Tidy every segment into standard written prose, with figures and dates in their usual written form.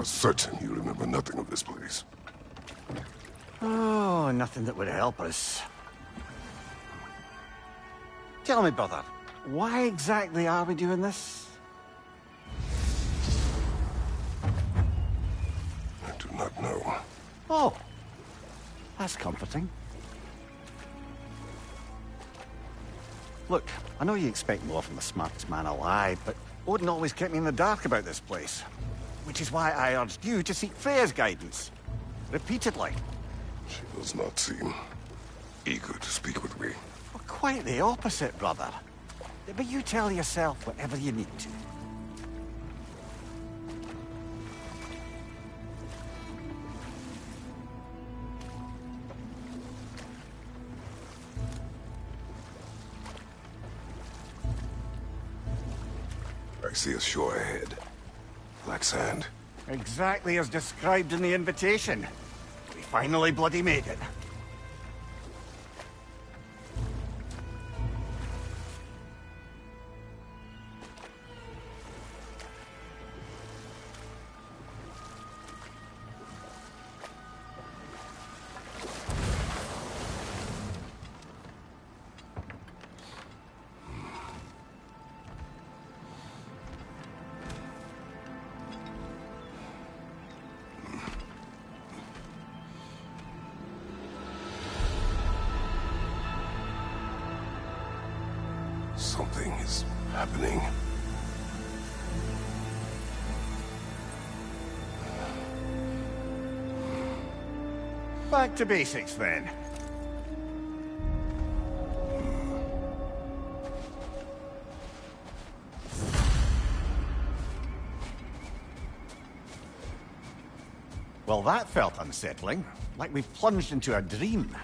are certain you remember nothing of this place. Oh, nothing that would help us. Tell me, brother, why exactly are we doing this? I do not know. Oh, that's comforting. Look, I know you expect more from the smartest man alive, but Odin always kept me in the dark about this place. Which is why I urged you to seek Freya's guidance. Repeatedly. She does not seem eager to speak with me. Well, quite the opposite, brother. But you tell yourself whatever you need to. I see a shore ahead. Black sand. Exactly as described in the invitation. We finally bloody made it. Something is happening. Back to basics, then. Well, that felt unsettling. Like we plunged into a dream.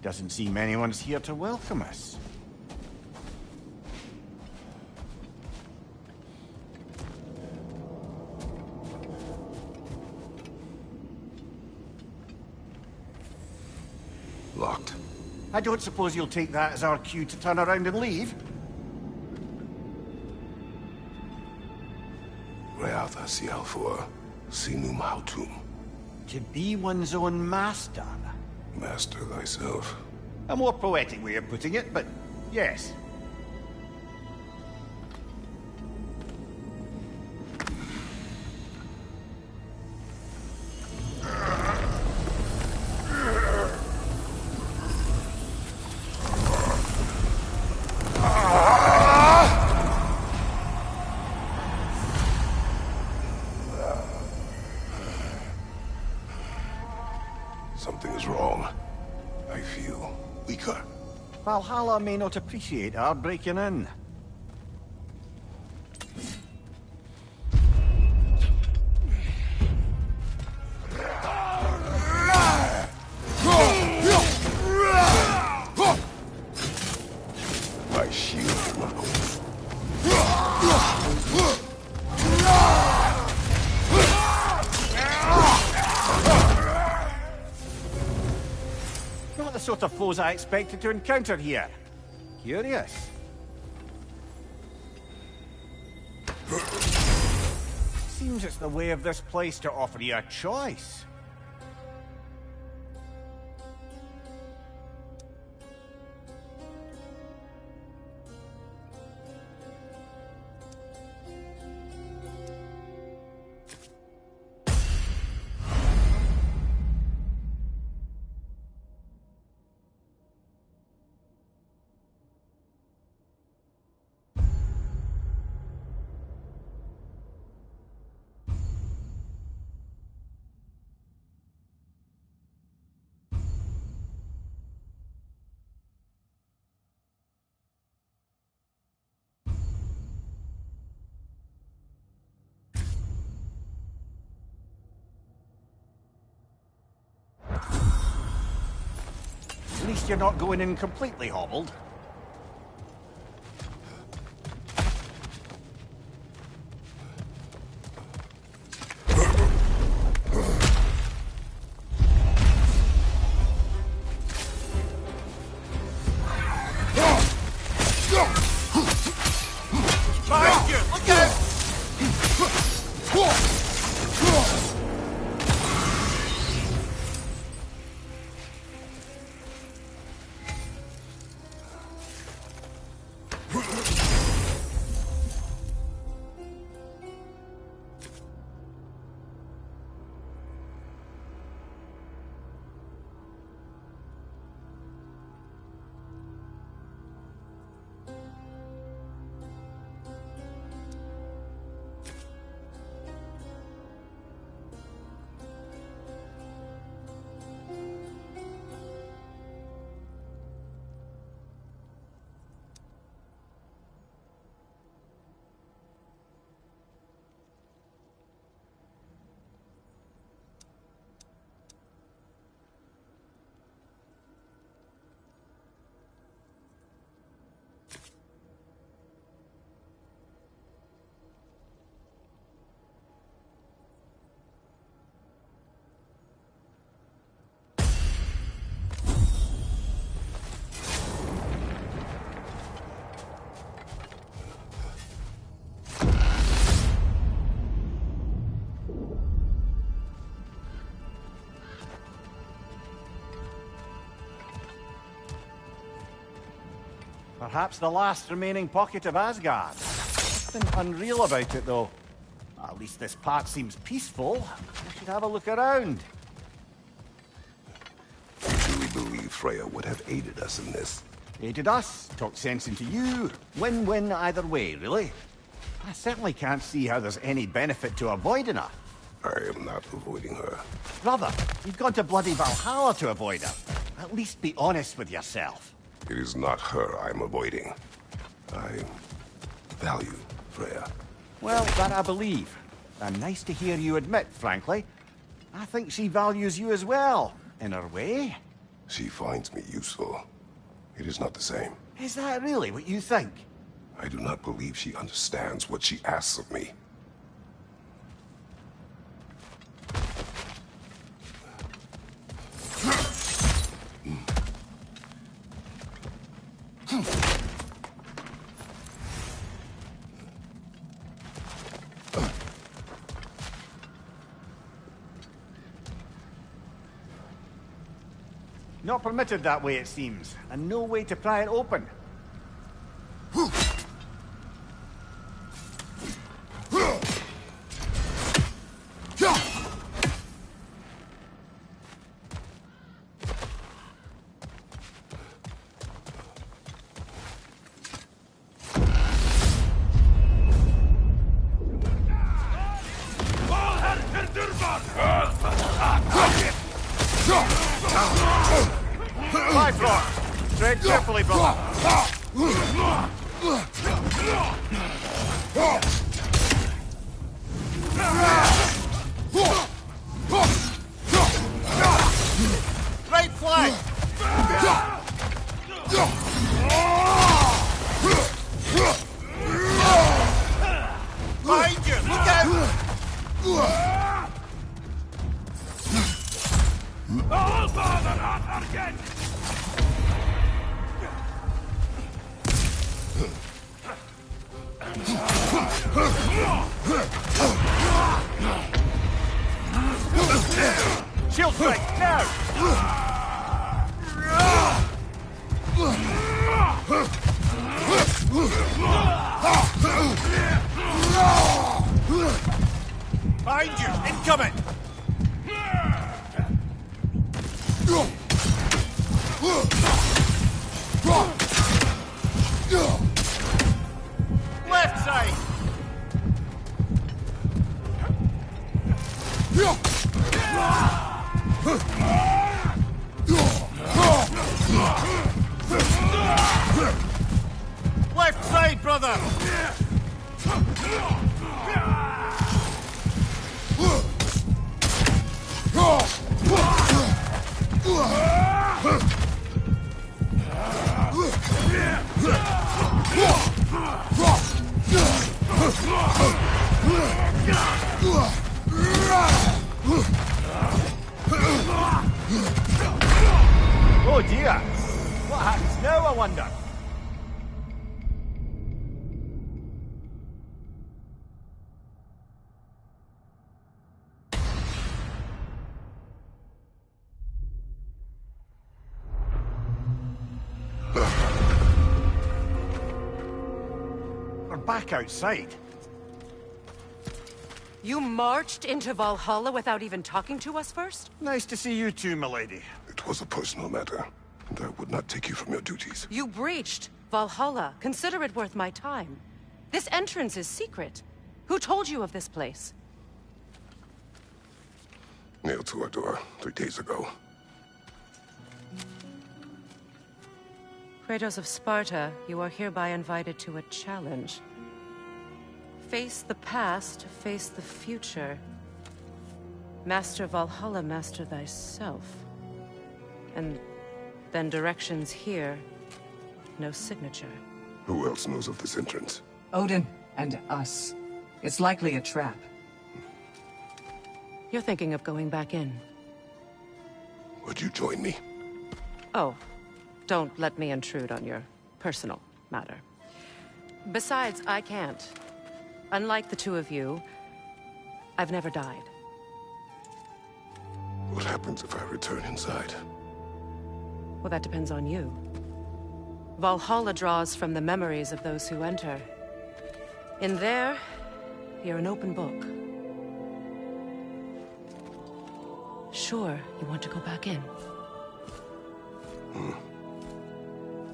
Doesn't seem anyone's here to welcome us. Locked. I don't suppose you'll take that as our cue to turn around and leave? Reatha Sialfor, Sinum Hautum. To be one's own master. Master thyself. A more poetic way of putting it, but yes. Something is wrong. I feel weaker. Valhalla may not appreciate our breaking in. My shield buckles. Not the sort of foes I expected to encounter here. Curious. Seems it's the way of this place to offer you a choice. least you're not going in completely hobbled. Behind you! Look out! Perhaps the last remaining pocket of Asgard. Nothing unreal about it, though. At least this part seems peaceful. We should have a look around. You truly believe Freya would have aided us in this? Aided us, talked sense into you. Win-win either way, really. I certainly can't see how there's any benefit to avoiding her. I am not avoiding her. Brother, you've gone to bloody Valhalla to avoid her. At least be honest with yourself. It is not her I'm avoiding. I value Freya. Well, that I believe. And nice to hear you admit, frankly. I think she values you as well, in her way. She finds me useful. It is not the same. Is that really what you think? I do not believe she understands what she asks of me. Not permitted that way, it seems, and no way to pry it open. Tread carefully, brother. Right flank! Behind you! Look out! Shield strike, now! Behind you, incoming! Left side! Left side, brother! Oh dear! What happens now, I wonder? We're back outside. You marched into Valhalla without even talking to us first? Nice to see you too, milady. It was a personal matter, and I would not take you from your duties. You breached Valhalla. Consider it worth my time. This entrance is secret. Who told you of this place? Nailed to our door 3 days ago. Kratos of Sparta, you are hereby invited to a challenge. Face the past, face the future. Master Valhalla, master thyself. And then directions here, no signature. Who else knows of this entrance? Odin and us. It's likely a trap. You're thinking of going back in. Would you join me? Oh, don't let me intrude on your personal matter. Besides, I can't. Unlike the two of you, I've never died. What happens if I return inside? Well, that depends on you. Valhalla draws from the memories of those who enter. In there, you're an open book. Sure, you want to go back in.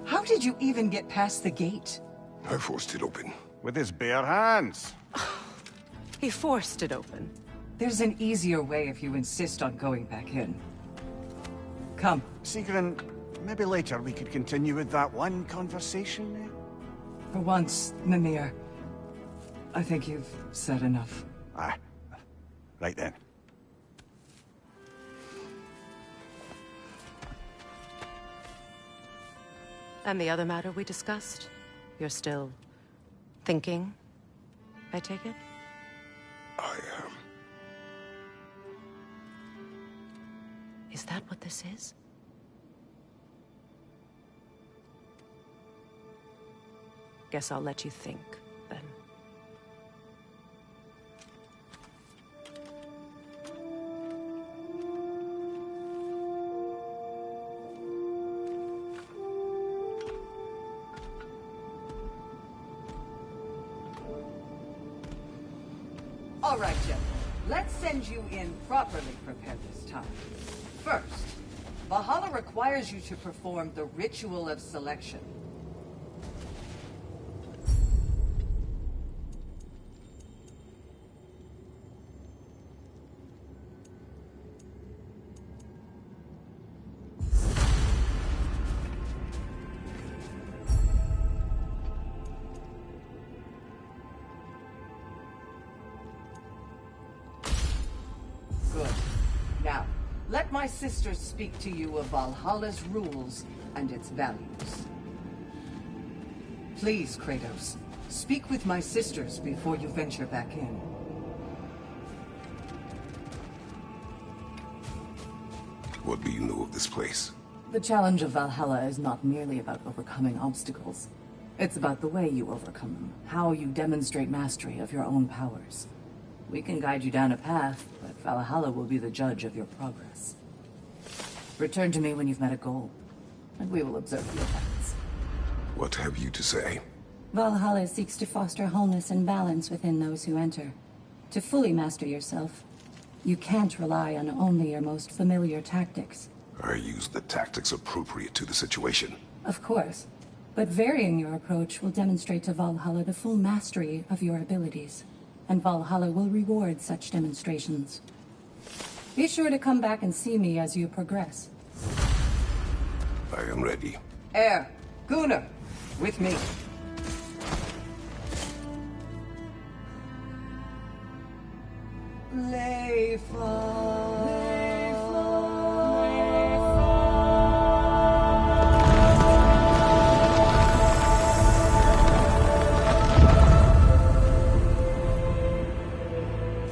How did you even get past the gate? I forced it open. With his bare hands. He forced it open. There's an easier way if you insist on going back in. Come. Sigrun, maybe later we could continue with that one conversation, eh? For once, Mimir, I think you've said enough. Aye. Right then. And the other matter we discussed? You're still thinking, I take it? I am. Is that what this is? Guess I'll let you think, then. All right, gentlemen. Let's send you in properly prepared this time. First, Valhalla requires you to perform the ritual of selection. Good. Now, let my sisters speak to you of Valhalla's rules and its values. Please, Kratos, speak with my sisters before you venture back in. What do you know of this place? The challenge of Valhalla is not merely about overcoming obstacles. It's about the way you overcome them, how you demonstrate mastery of your own powers. We can guide you down a path, but Valhalla will be the judge of your progress. Return to me when you've met a goal, and we will observe your effects. What have you to say? Valhalla seeks to foster wholeness and balance within those who enter. To fully master yourself, you can't rely on only your most familiar tactics. I use the tactics appropriate to the situation. Of course, but varying your approach will demonstrate to Valhalla the full mastery of your abilities, and Valhalla will reward such demonstrations. Be sure to come back and see me as you progress. I am ready. Air, Gunnar, with me.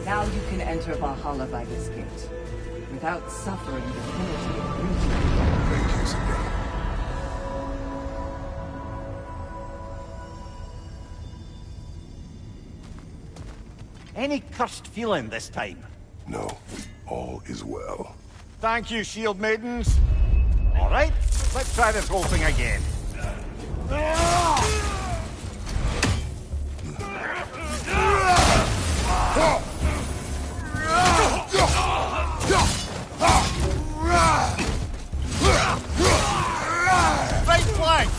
Now you can enter Valhalla by this gate, without suffering the penalty of breaching. Thank you. close again. Any cursed feeling this time? No, all is well. Thank you, shield maidens. All right, let's try this whole thing again. Right flank!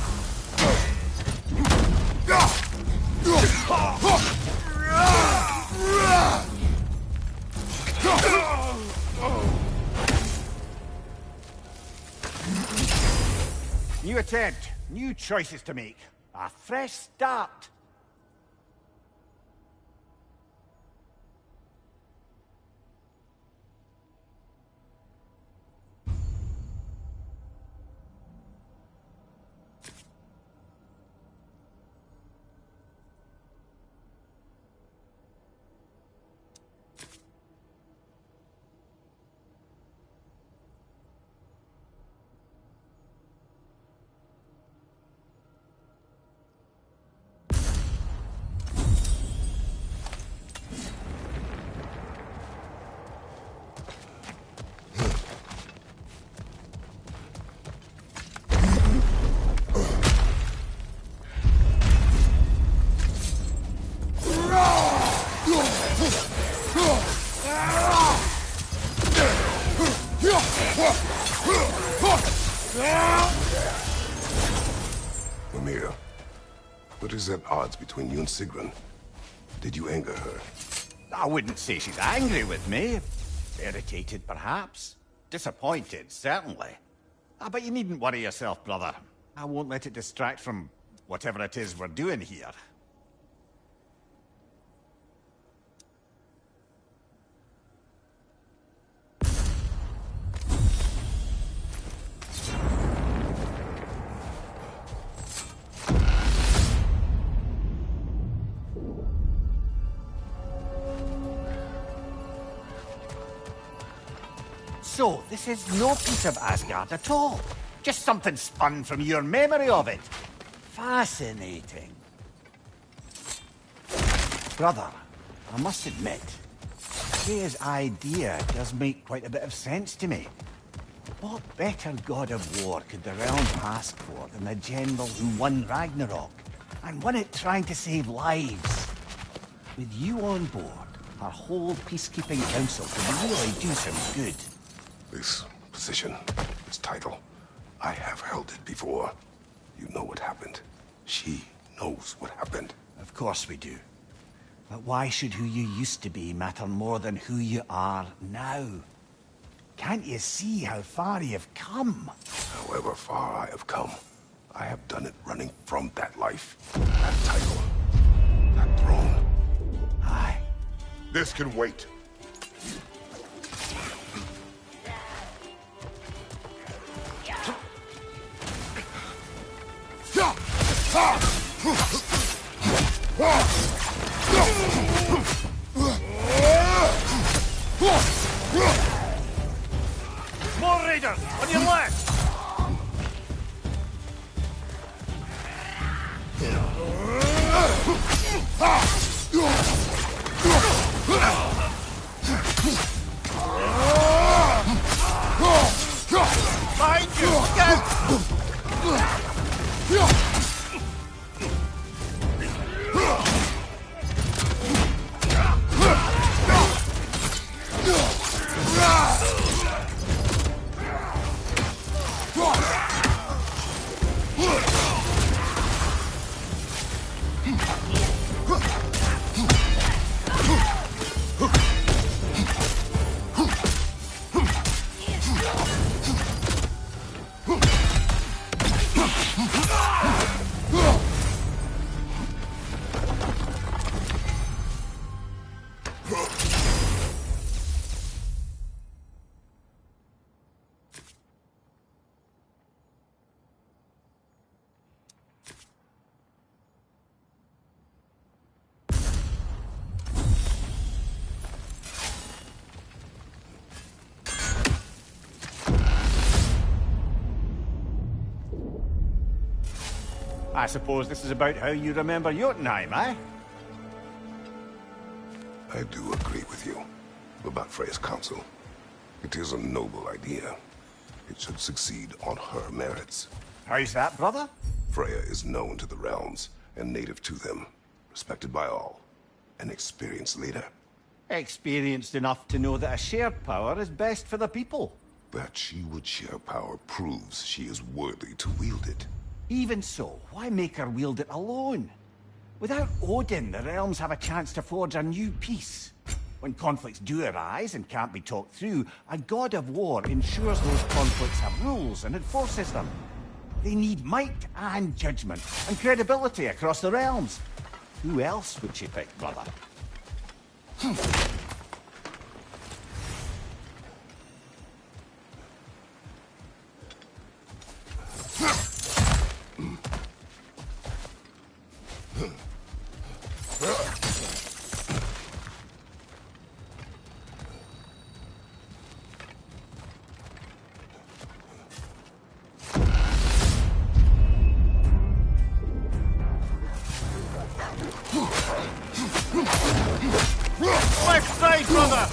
New attempt, new choices to make. A fresh start. Mimir, what is at odds between you and Sigrun? Did you anger her? I wouldn't say she's angry with me. Irritated, perhaps. Disappointed, certainly. But you needn't worry yourself, brother. I won't let it distract from whatever it is we're doing here. So, this is no piece of Asgard at all. Just something spun from your memory of it. Fascinating. Brother, I must admit, Freya's idea does make quite a bit of sense to me. What better god of war could the realm ask for than the general who won Ragnarok, and won it trying to save lives? With you on board, our whole peacekeeping council could really do some good. This position, this title, I have held it before. You know what happened. She knows what happened. Of course we do. But why should who you used to be matter more than who you are now? Can't you see how far you've come? However far I have come, I have done it running from that life, that title, that throne. Aye. This can wait. More raiders! On your left! Behind you! Get! I suppose this is about how you remember Jotunheim, eh? I do agree with you about Freya's council. It is a noble idea. It should succeed on her merits. How's that, brother? Freya is known to the realms and native to them, respected by all. An experienced leader. Experienced enough to know that a shared power is best for the people. That she would share power proves she is worthy to wield it. Even so, why make her wield it alone? Without Odin, the realms have a chance to forge a new peace. When conflicts do arise and can't be talked through, a god of war ensures those conflicts have rules and enforces them. They need might and judgment and credibility across the realms. Who else would she pick, brother? Left side, brother!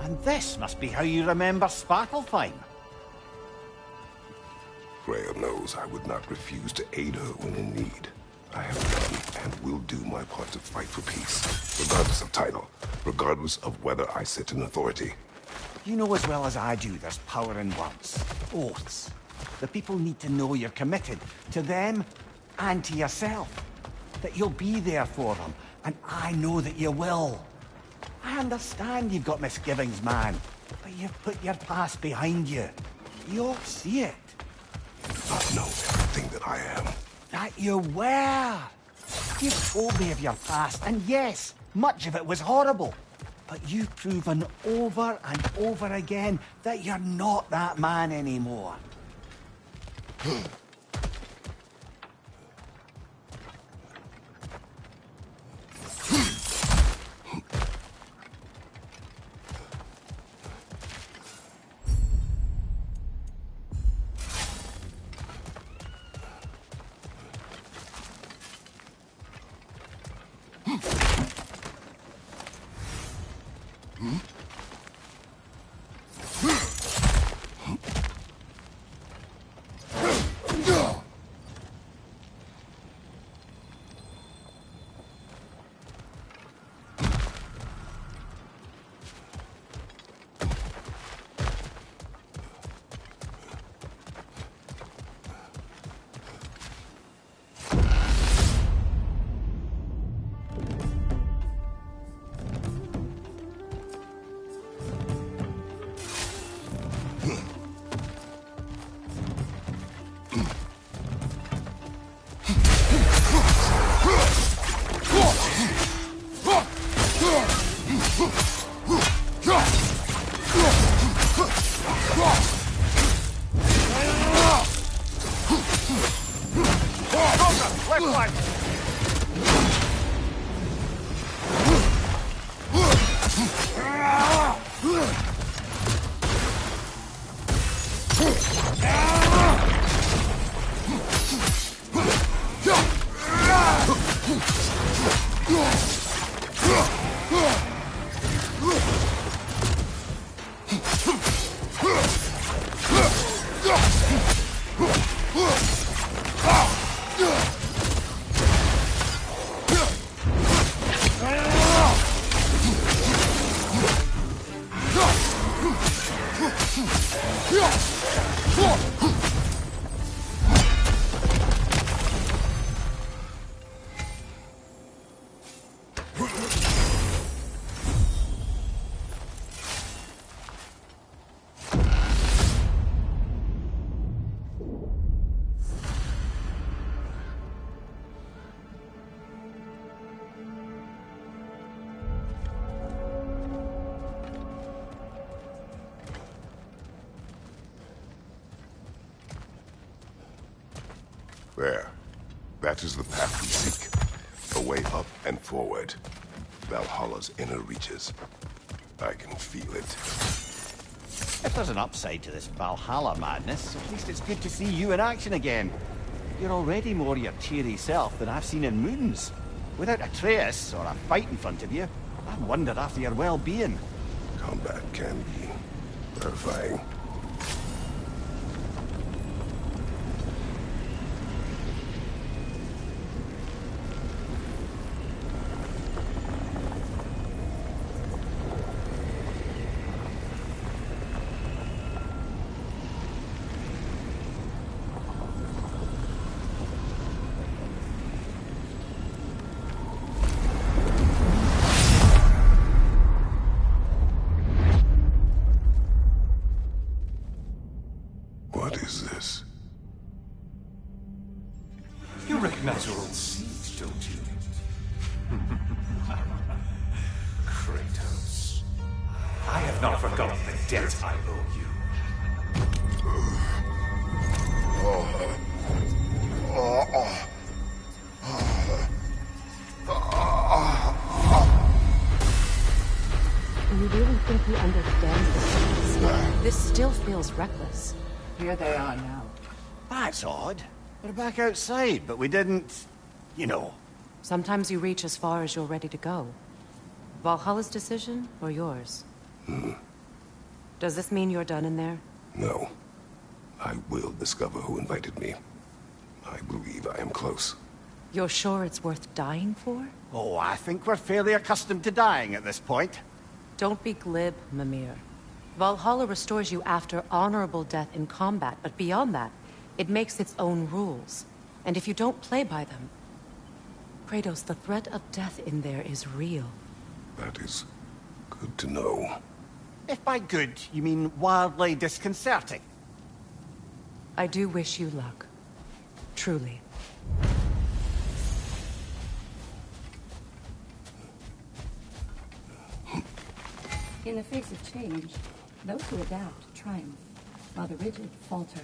And this must be how you remember Svartalfheim. Freya knows I would not refuse to aid her when in need. I have done and will do my part to fight for peace, regardless of title, regardless of whether I sit in authority. You know as well as I do there's power in words. Oaths. The people need to know you're committed to them and to yourself. That you'll be there for them, and I know that you will. I understand you've got misgivings, man, but you've put your past behind you. You all see it. Not know everything that I am. That you were. You've told me of your past, and yes, much of it was horrible. But you've proven over and over again that you're not that man anymore. That is the path we seek. A way up and forward. Valhalla's inner reaches. I can feel it. If there's an upside to this Valhalla madness, at least it's good to see you in action again. You're already more your cheery self than I've seen in moons. Without Atreus or a fight in front of you, I wondered after your well-being. Combat can be terrifying. What is this? You recognize your old seat, don't you? Kratos. I have not forgotten the debt I owe you. Do you really think you understand this? This still feels reckless. Here they are now. That's odd. We're back outside, but we didn't... you know. Sometimes you reach as far as you're ready to go. Valhalla's decision, or yours? Does this mean you're done in there? No. I will discover who invited me. I believe I am close. You're sure it's worth dying for? Oh, I think we're fairly accustomed to dying at this point. Don't be glib, Mimir. Valhalla restores you after honorable death in combat, but beyond that, it makes its own rules. And if you don't play by them... Kratos, the threat of death in there is real. That is good to know. If by good, you mean wildly disconcerting. I do wish you luck. Truly. In the face of change, those who adapt triumph, while the rigid falter.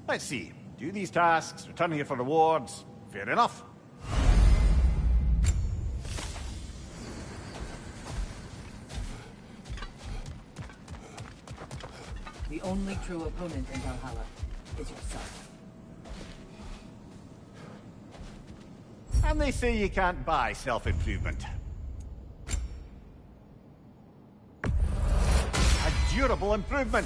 Let's see. Do these tasks, return here for rewards. Fair enough. The only true opponent in Valhalla is yourself. And they say you can't buy self-improvement. A durable improvement.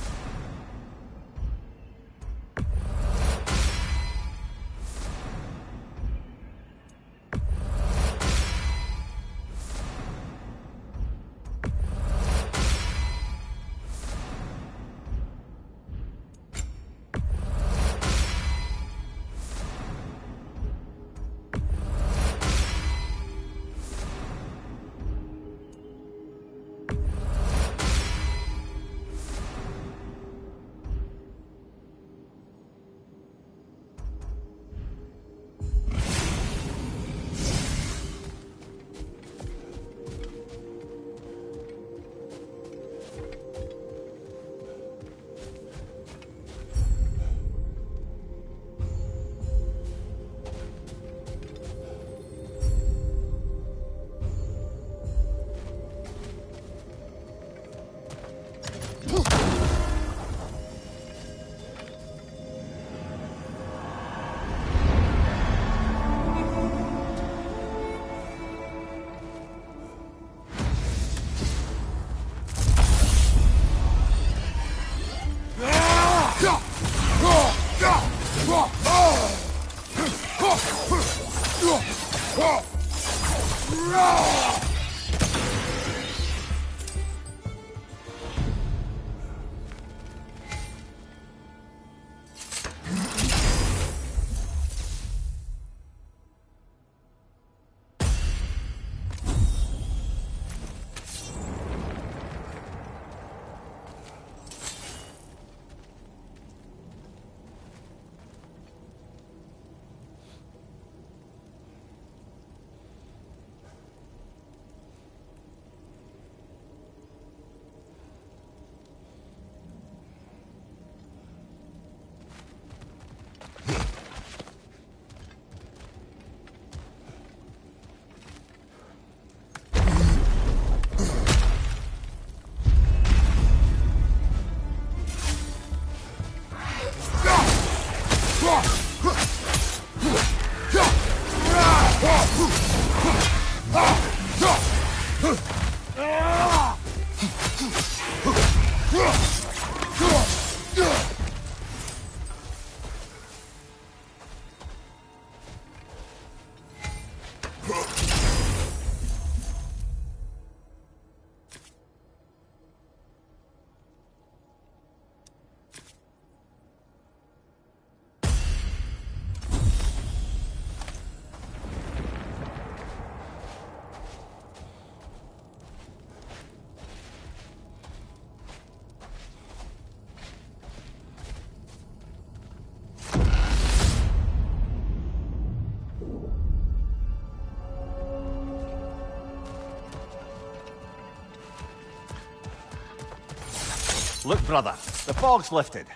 Look, brother, the fog's lifted.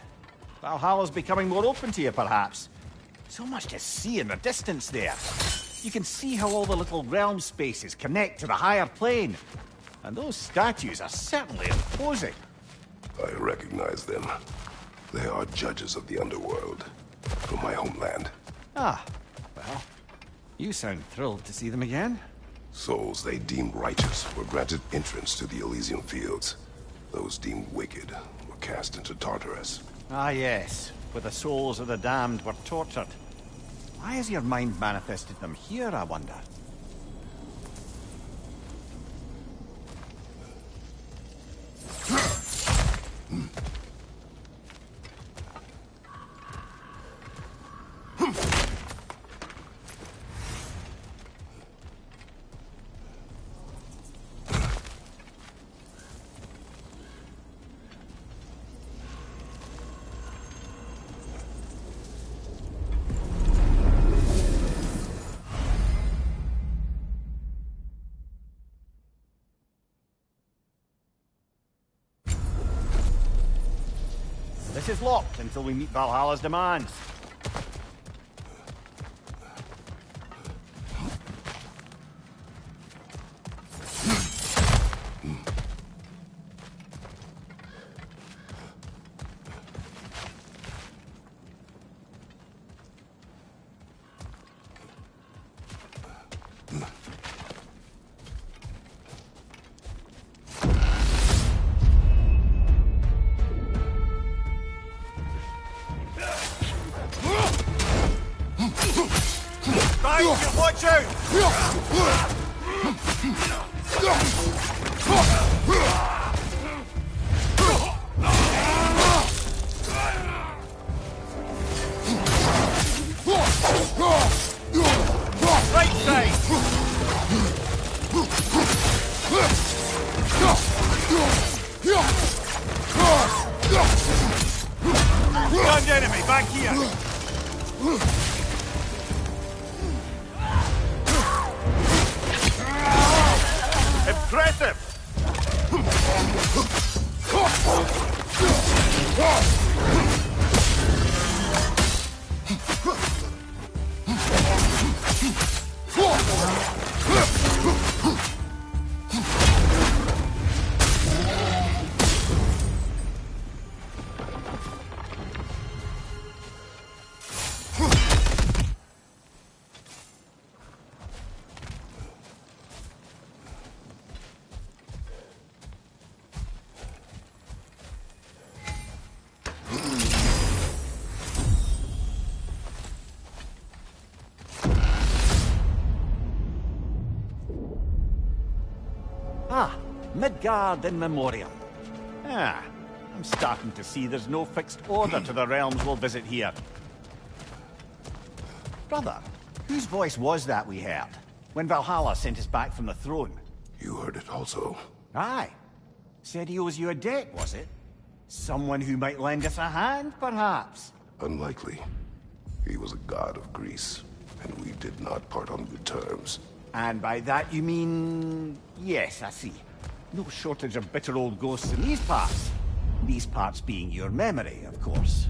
Valhalla's becoming more open to you, perhaps. So much to see in the distance there. You can see how all the little realm spaces connect to the higher plane. And those statues are certainly imposing. I recognize them. They are judges of the underworld, from my homeland. Ah, well, you sound thrilled to see them again. Souls they deemed righteous were granted entrance to the Elysian fields. Those deemed wicked were cast into Tartarus. Ah, yes, where the souls of the damned were tortured. Why has your mind manifested them here, I wonder? This is locked until we meet Valhalla's demands. Watch out! Right side! Gunned enemy, back here! Impressive! Midgard in memoriam. Ah, I'm starting to see there's no fixed order to the realms we'll visit here. Brother, whose voice was that we heard when Valhalla sent us back from the throne? You heard it also. Aye. Said he owes you a debt, was it? Someone who might lend us a hand, perhaps? Unlikely. He was a god of Greece, and we did not part on good terms. And by that you mean... Yes, I see. No shortage of bitter old ghosts in these parts. These parts being your memory, of course.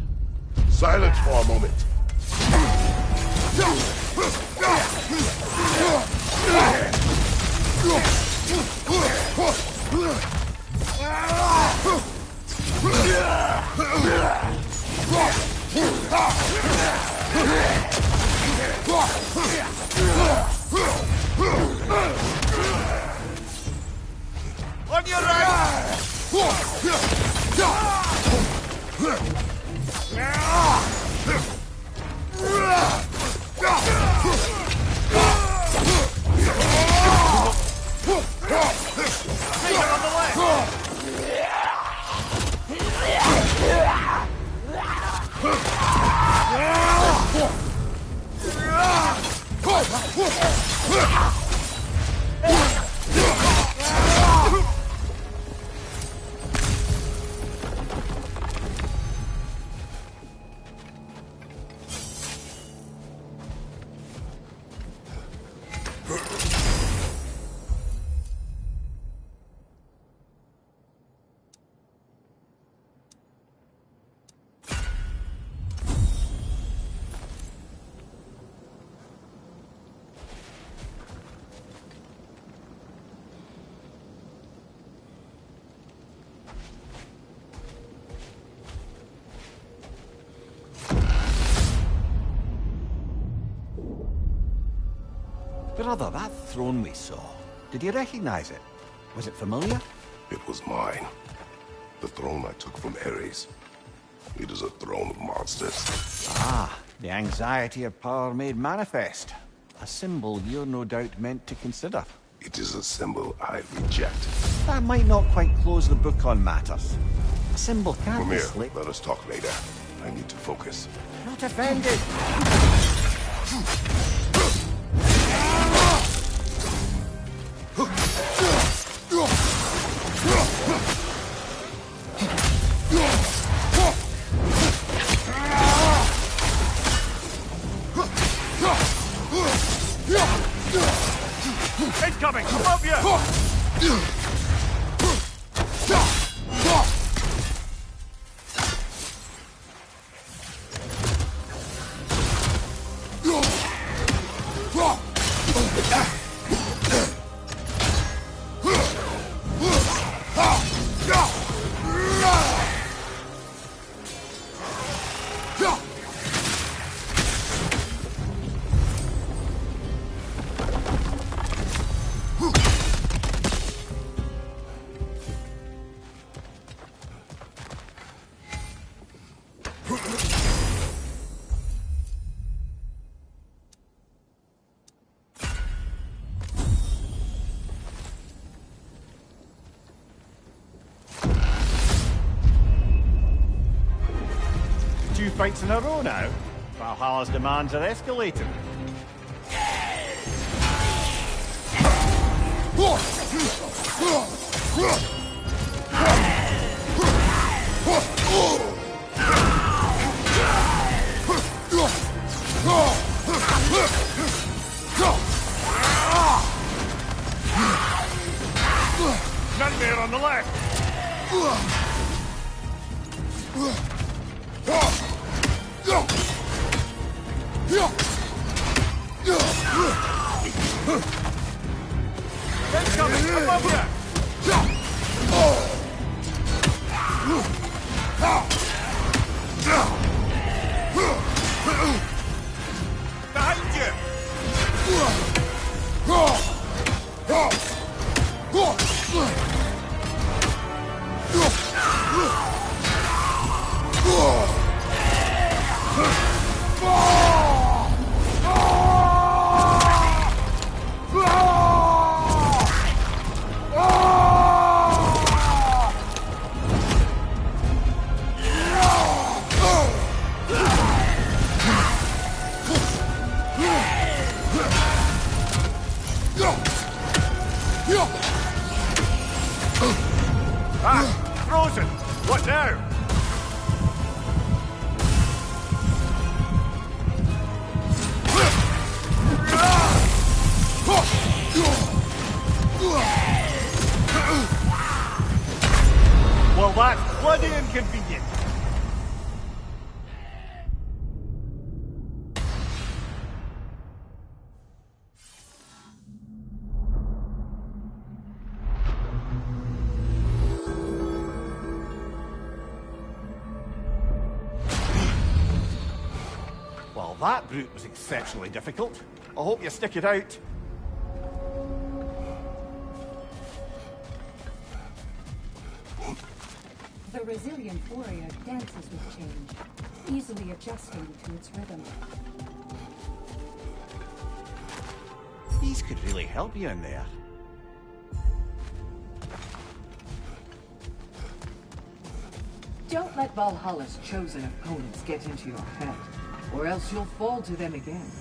Silence for a moment. On your right! Finger on the left! Brother, that throne we saw, did you recognize it? Was it familiar? It was mine. The throne I took from Ares. It is a throne of monsters. Ah, the anxiety of power made manifest. A symbol you're no doubt meant to consider. It is a symbol I reject. That might not quite close the book on matters. A symbol can't Come be here, slick. let us talk later. I need to focus. Not offended. Incoming! Above you! Two fights in a row now. Valhalla's demands are escalating. Nightmare on the left! Incoming! Above you! Behind you! bloody inconvenient. Well, that brute was exceptionally difficult. I hope you stick it out. The resilient warrior dances with change, easily adjusting to its rhythm. These could really help you in there. Don't let Valhalla's chosen opponents get into your head, or else you'll fall to them again.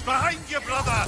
Behind you, brother!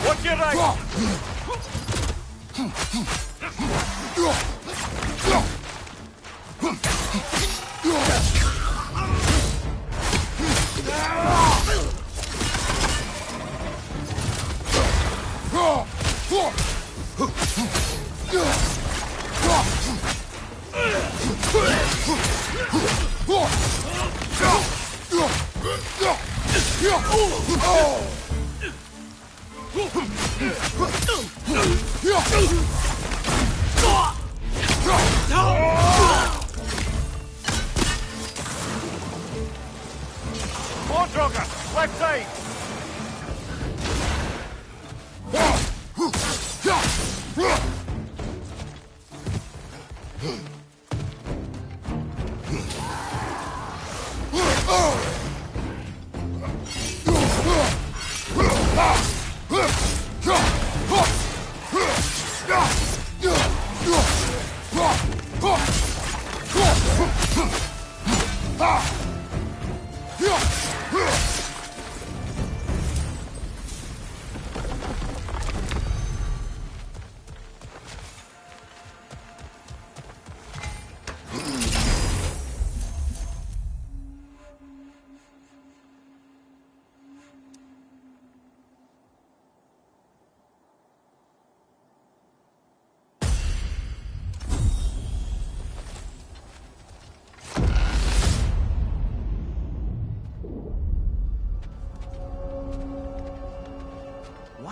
Watch your right! More Droga! Left side!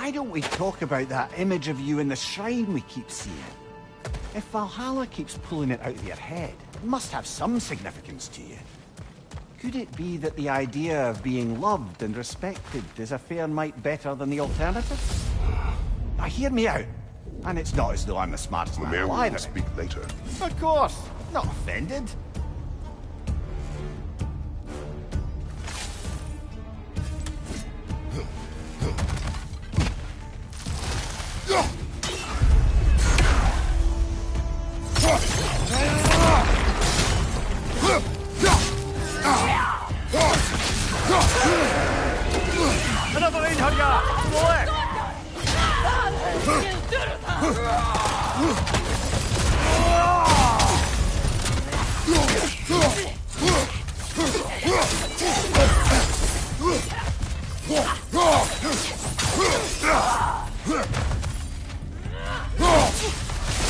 Why don't we talk about that image of you in the shrine we keep seeing? If Valhalla keeps pulling it out of your head, it must have some significance to you. Could it be that the idea of being loved and respected is a fair mite better than the alternative? Now hear me out. And it's not as though I'm the smartest man Mayor alive. will speak later. Of course. Not offended. Another Einherjar! To the left!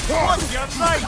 On your right!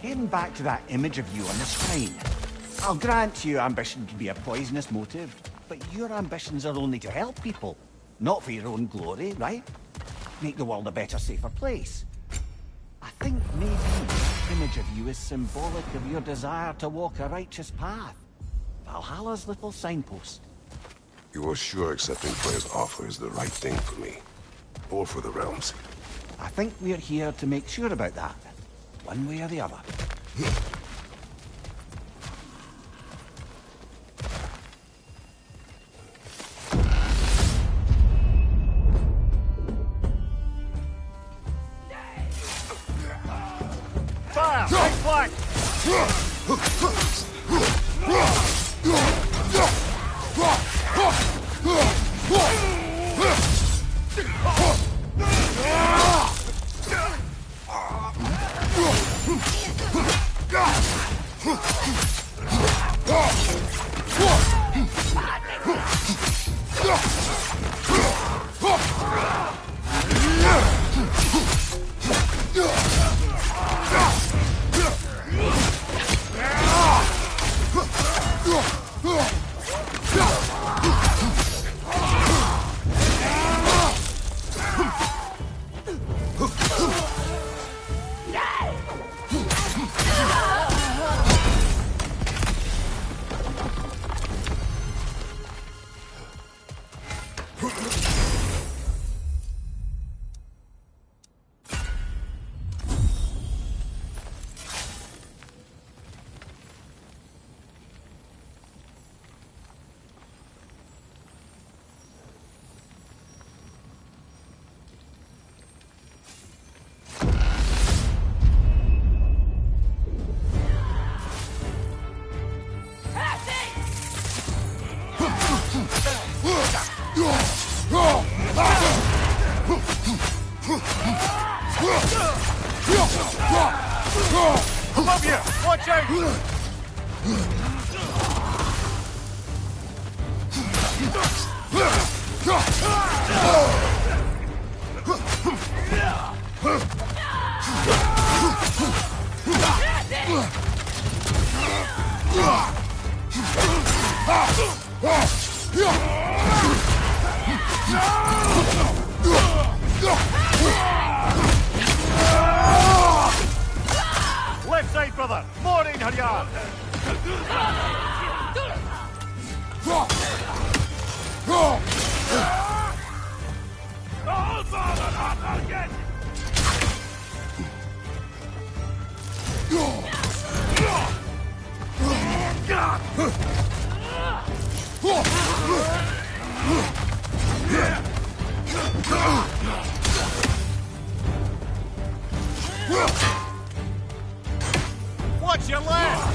Getting back to that image of you on the screen. I'll grant you ambition can be a poisonous motive, but your ambitions are only to help people, not for your own glory, right? Make the world a better, safer place. I think maybe the image of you is symbolic of your desire to walk a righteous path. Valhalla's little signpost. You are sure accepting Freya's offer is the right thing for me? Or for the realms? I think we're here to make sure about that. One way or the other. Fire! Right flank! Above you! Watch out! Left side, brother! More in her yard! Watch your left!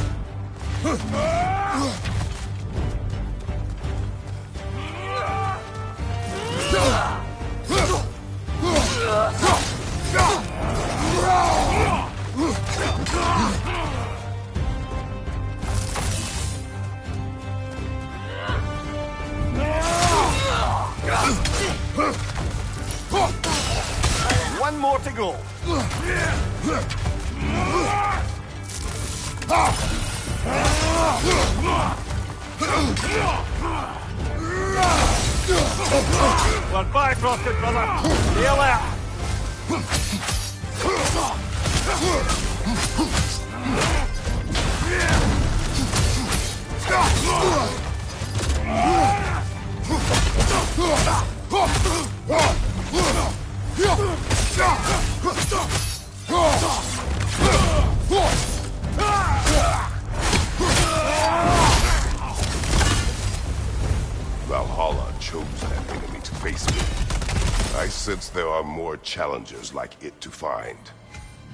One more to go. We're bifrosted, brother! Stay alert! Valhalla chose that enemy to face me. I sense there are more challengers like it to find.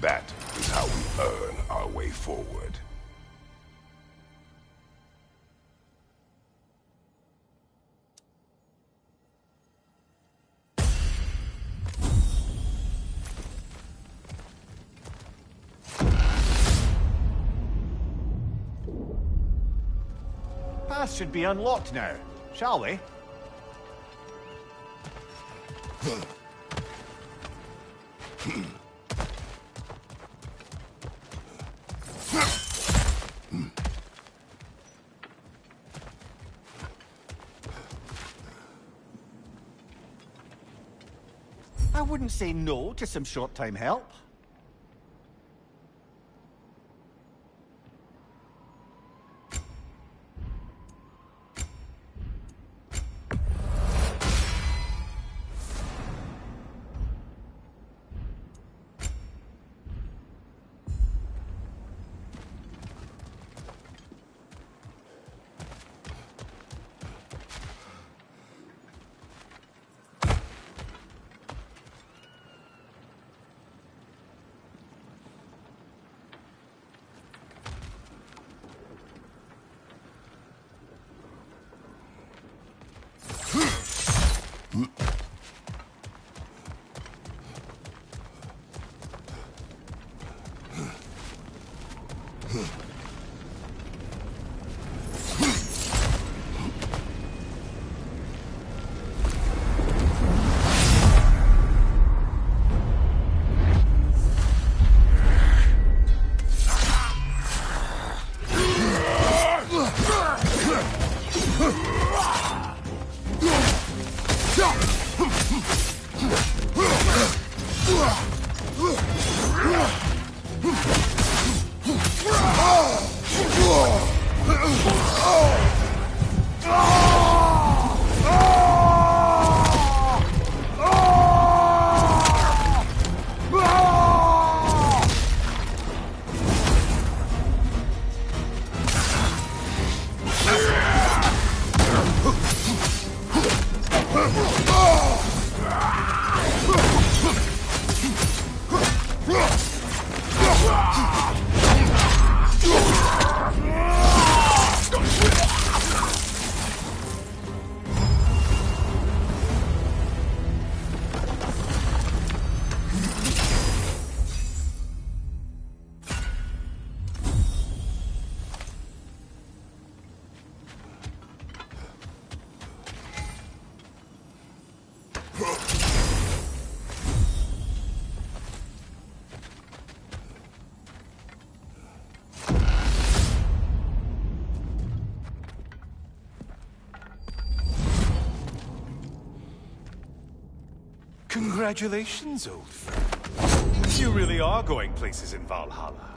That is how we earn our way forward. Path should be unlocked now, shall we? I wouldn't say no to some short-time help. Congratulations, old friend. You really are going places in Valhalla.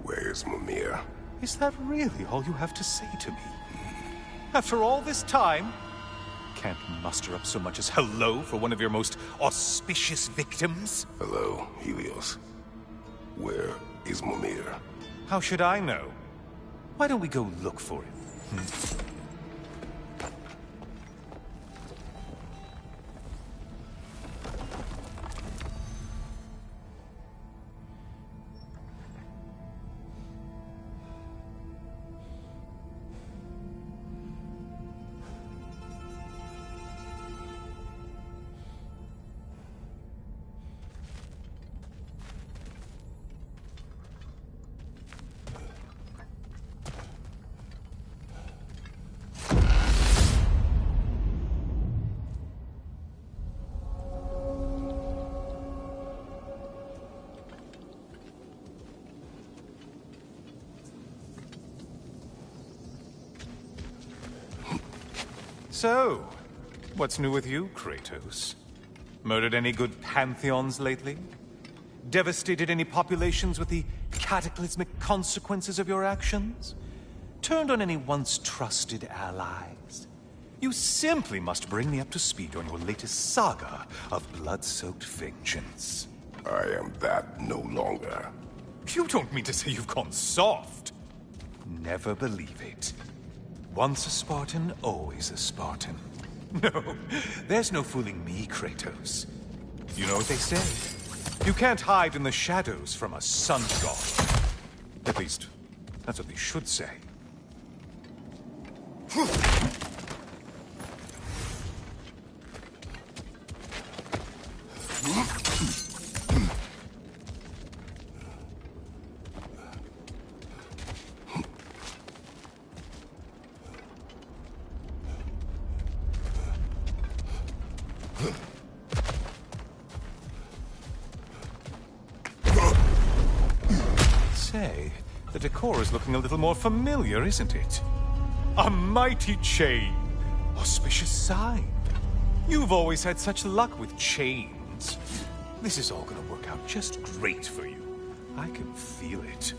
Where's Mimir? Is that really all you have to say to me? After all this time, can't muster up so much as hello for one of your most auspicious victims? Hello, Helios. Where is Mimir? How should I know? Why don't we go look for him? So, what's new with you, Kratos? Murdered any good pantheons lately? Devastated any populations with the cataclysmic consequences of your actions? Turned on any once trusted allies? You simply must bring me up to speed on your latest saga of blood-soaked vengeance. I am that no longer. You don't mean to say you've gone soft? Never believe it. Once a Spartan, always a Spartan. No, there's no fooling me, Kratos. You know what they say? You can't hide in the shadows from a sun god. At least, that's what they should say. Say, the decor is looking a little more familiar, isn't it? A mighty chain. Auspicious sign. You've always had such luck with chains. This is all gonna work out just great for you. I can feel it.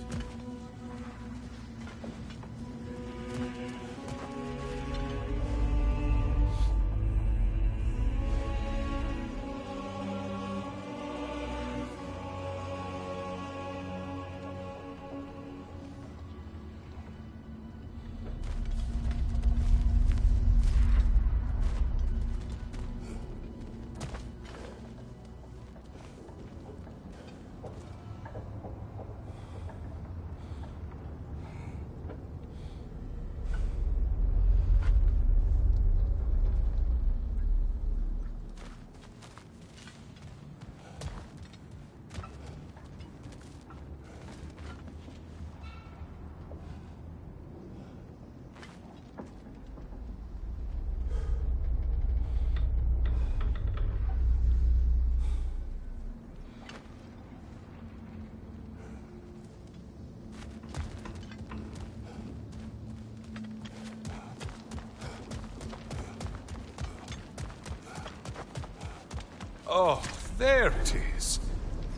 Oh, there it is.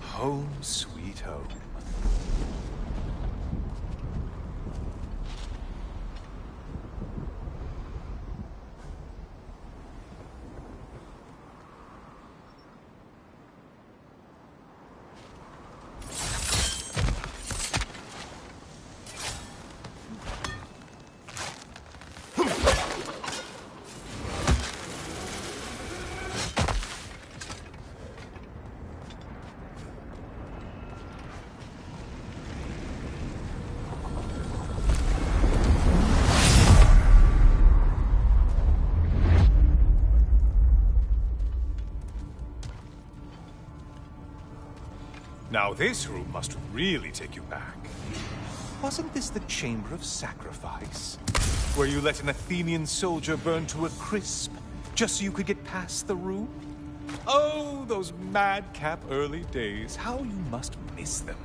Home sweet home. Now this room must really take you back. Wasn't this the Chamber of Sacrifice? Where you let an Athenian soldier burn to a crisp, just so you could get past the room? Oh, those madcap early days. How you must miss them.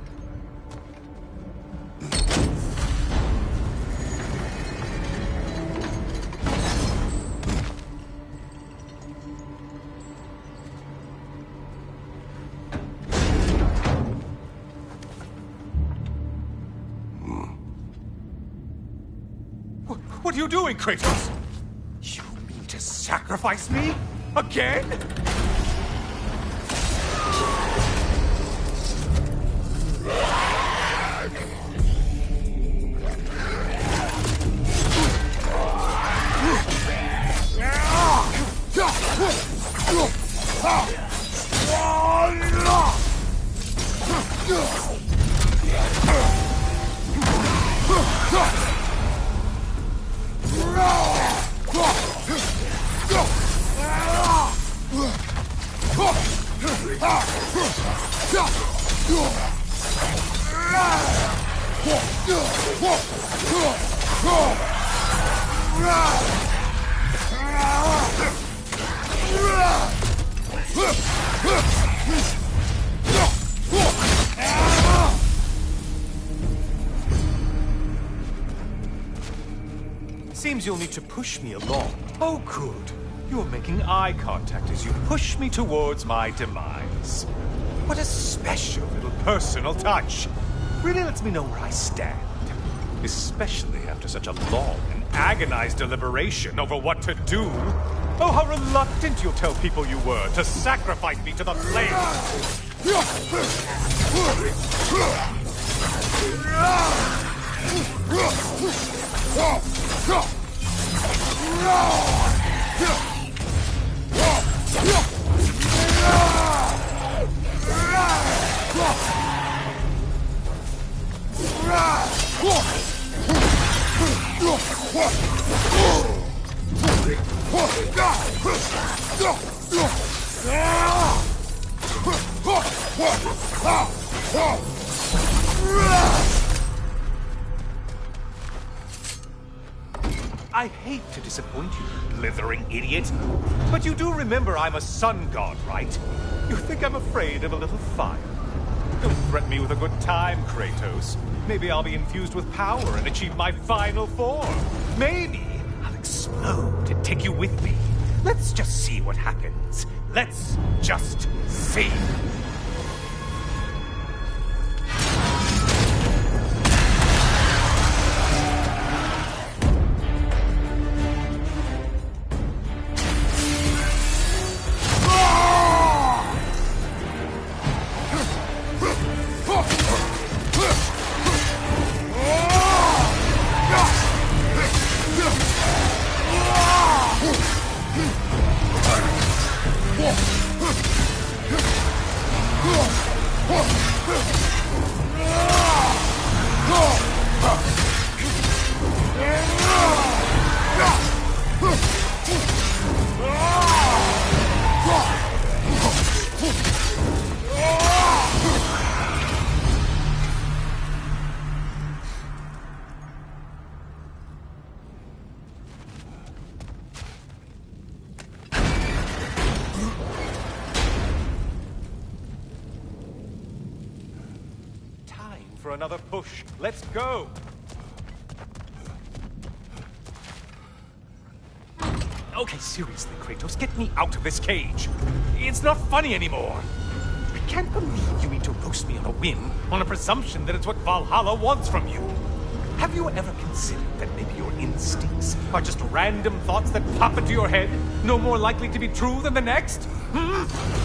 What are you doing, Kratos? You mean to sacrifice me? Again? Seems you'll need to push me along. Oh, good. You're making eye contact as you push me towards my demise. What a special little personal touch. Really lets me know where I stand. Especially after such a long and agonized deliberation over what to do. Oh, how reluctant you'll tell people you were to sacrifice me to the flames. I hate to disappoint you, blithering idiot, but you do remember I'm a sun god, right? You think I'm afraid of a little fire? Don't threaten me with a good time, Kratos. Maybe I'll be infused with power and achieve my final form. Maybe I'll explode and take you with me. Let's just see what happens. Let's just see. For another push. Let's go! Okay, seriously, Kratos, get me out of this cage. It's not funny anymore. I can't believe you need to roast me on a whim, on a presumption that it's what Valhalla wants from you. Have you ever considered that maybe your instincts are just random thoughts that pop into your head, no more likely to be true than the next?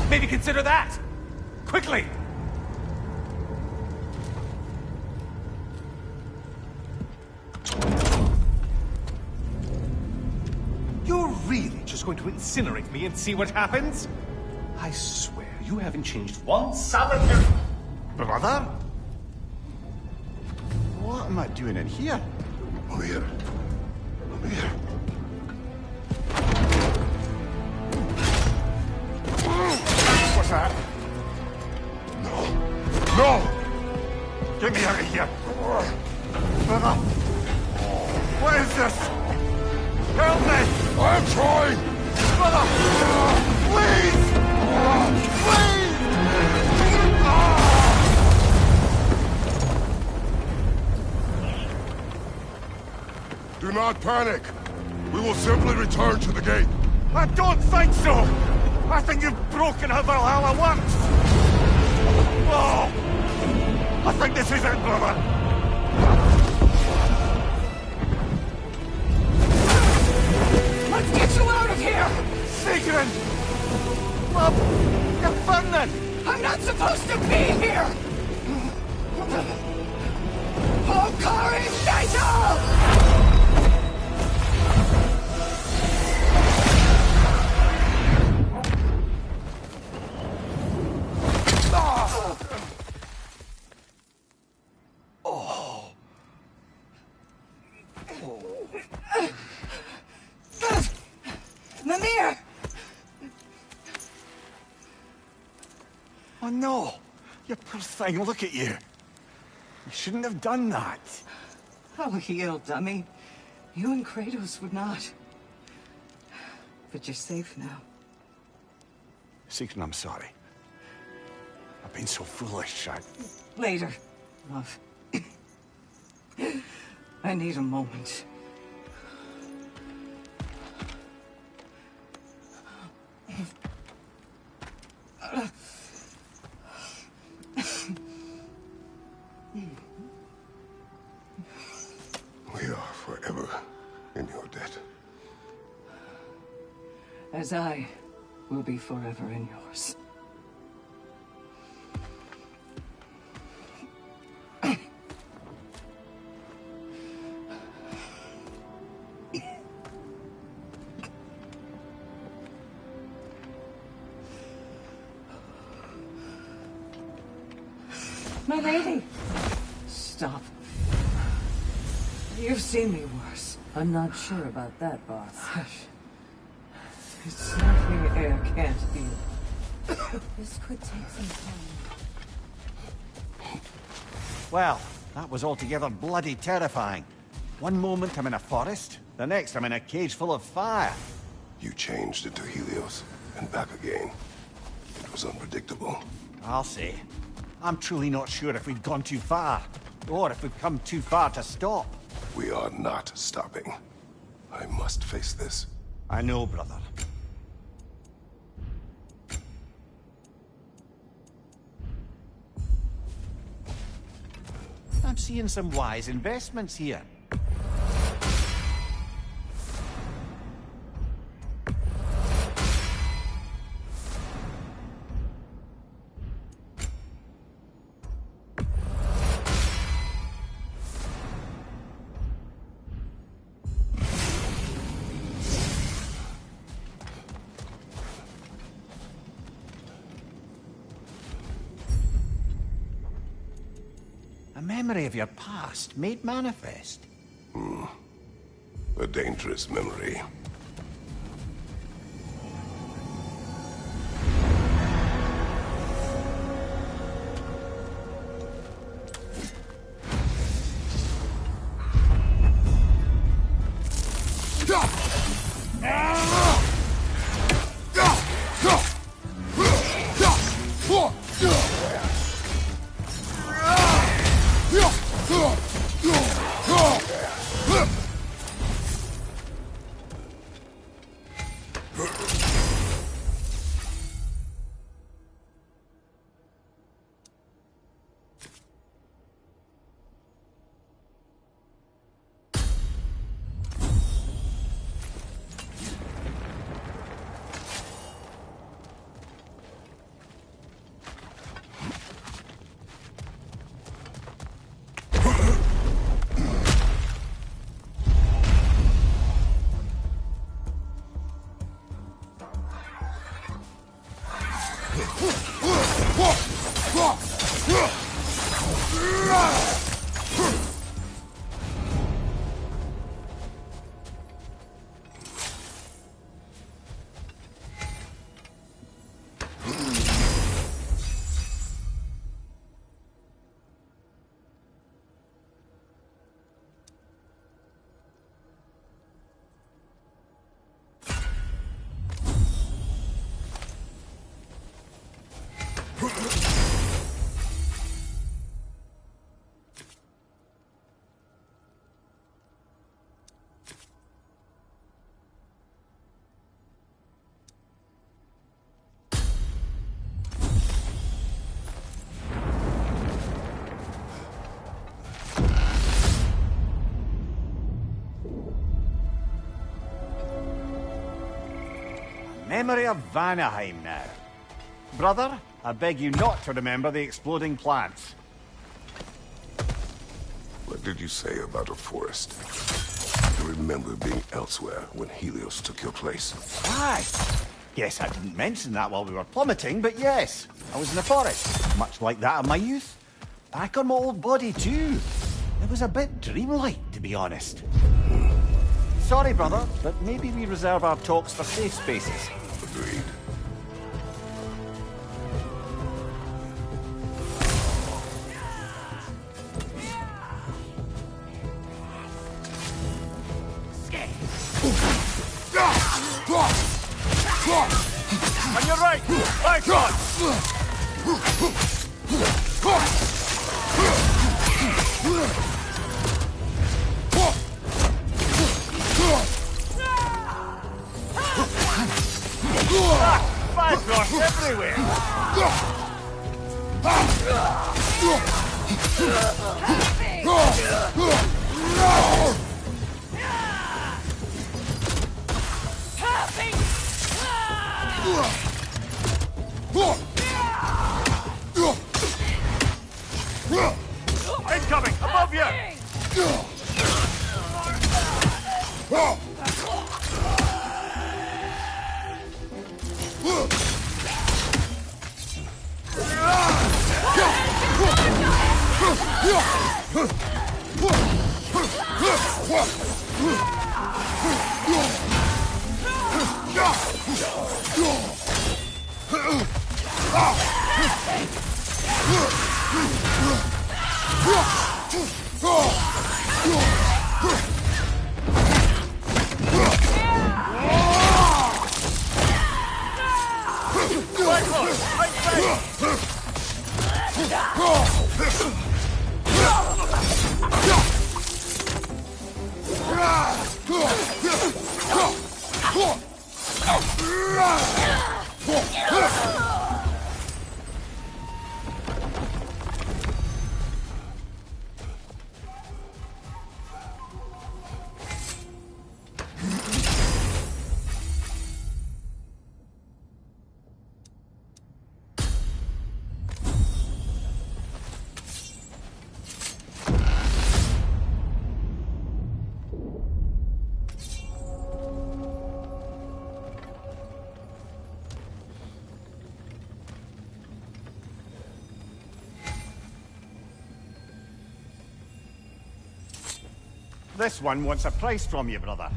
Maybe consider that! Quickly! You're really just going to incinerate me and see what happens? I swear, you haven't changed one solitary... Brother? What am I doing in here? Over here. Over here. What's that? No. No! Get me out of here! Brother! What is this? Help me! I'm trying! Brother! Please! Please! Do not panic. We will simply return to the gate. I don't think so! I think you've broken how Valhalla works! Oh! I think this is it, brother! supposed to be here! Hokari's Naito! Mimir! Oh no! You poor thing, look at you. You shouldn't have done that. Oh, heal, dummy. You and Kratos would not. But you're safe now. Seeker, I'm sorry. I've been so foolish. Later, love. I need a moment. We are forever in your debt. As I will be forever in yours. My lady! Stop. You've seen me worse. I'm not sure about that, boss. Hush. It's something air can't heal. This could take some time. Well, that was altogether bloody terrifying. One moment I'm in a forest, the next I'm in a cage full of fire. You changed into Helios, and back again. It was unpredictable. I'll say. I'm truly not sure if we've gone too far, or if we've come too far to stop. We are not stopping. I must face this. I know, brother. I'm seeing some wise investments here. A memory of your past made manifest. A dangerous memory. Memory of Vanaheim now. Brother, I beg you not to remember the exploding plants. What did you say about a forest? I remember being elsewhere when Helios took your place. Aye. Yes, I didn't mention that while we were plummeting, but yes. I was in the forest, much like that of my youth. Back on my old body, too. It was a bit dreamlike, to be honest. Sorry, brother, but maybe we reserve our talks for safe spaces. Agreed. On your right! Right on! Five blocks everywhere! Incoming! Above you! This one wants a price from you, brother.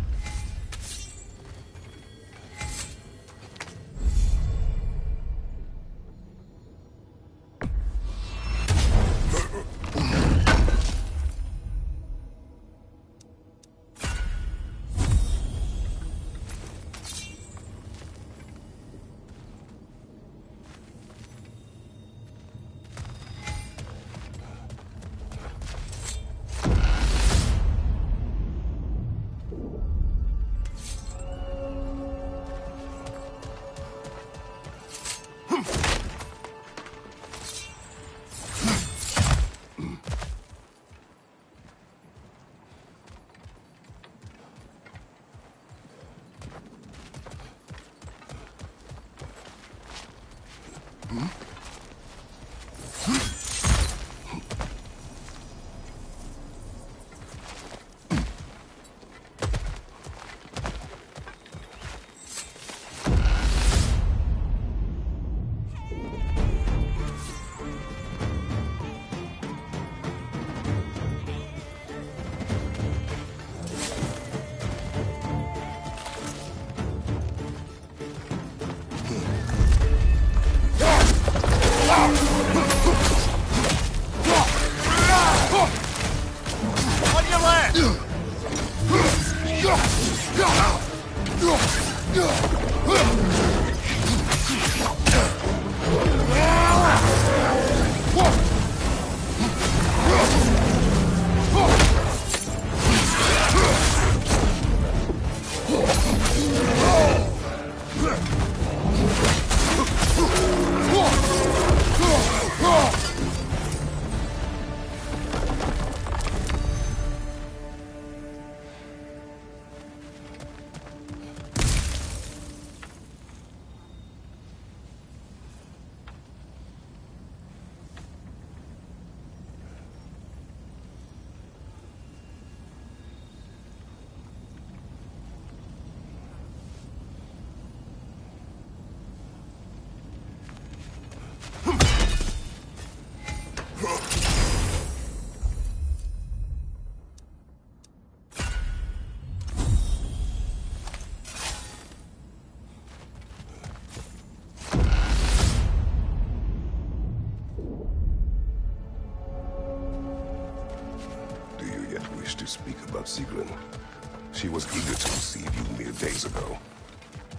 Sigrun. She was eager to receive you mere days ago.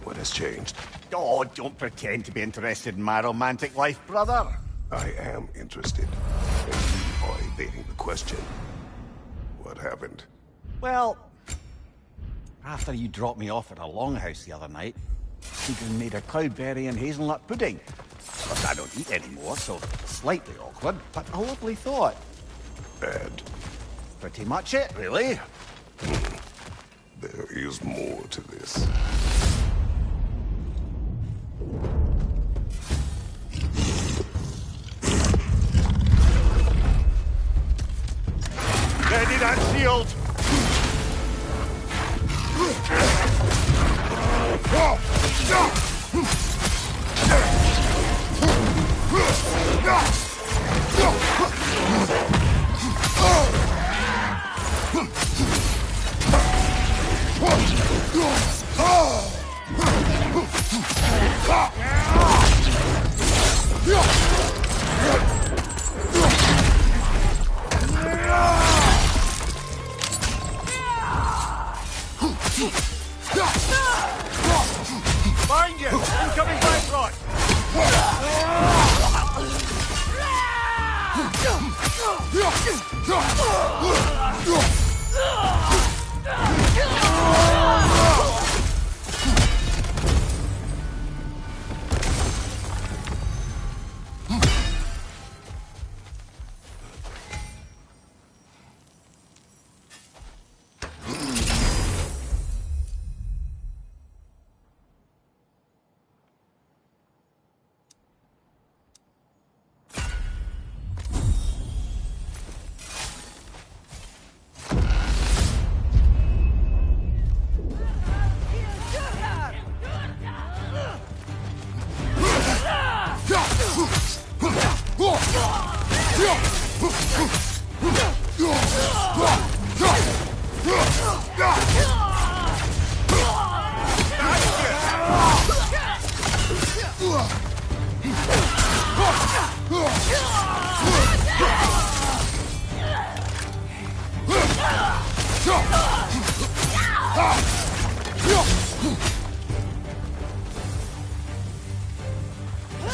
What has changed? Oh, don't pretend to be interested in my romantic life, brother. I am interested, and you are evading the question. What happened? Well, after you dropped me off at a longhouse the other night, Sigrun made a cloudberry and hazelnut pudding. But I don't eat anymore, so slightly awkward, but a lovely thought. And Pretty much it, really. there is more to this. Ready that shield! Find you! Incoming Ragnarok!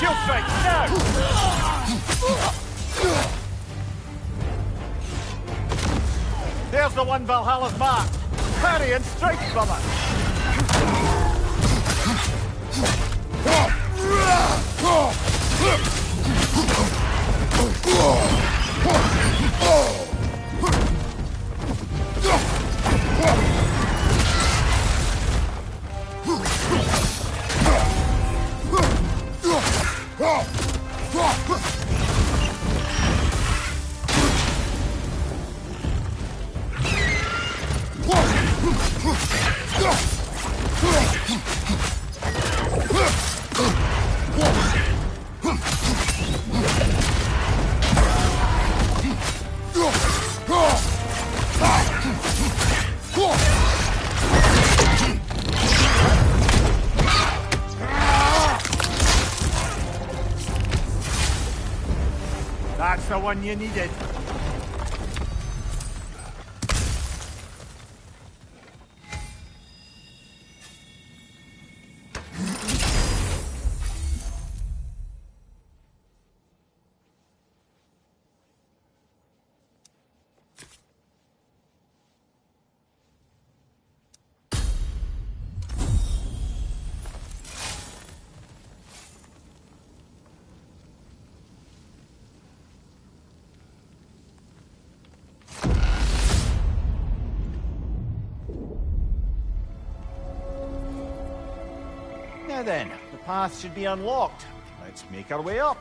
Shield strike, now! There's the one Valhalla's marked. Parry and strike, brother! That's the one you needed. Now then, the path should be unlocked. Let's make our way up.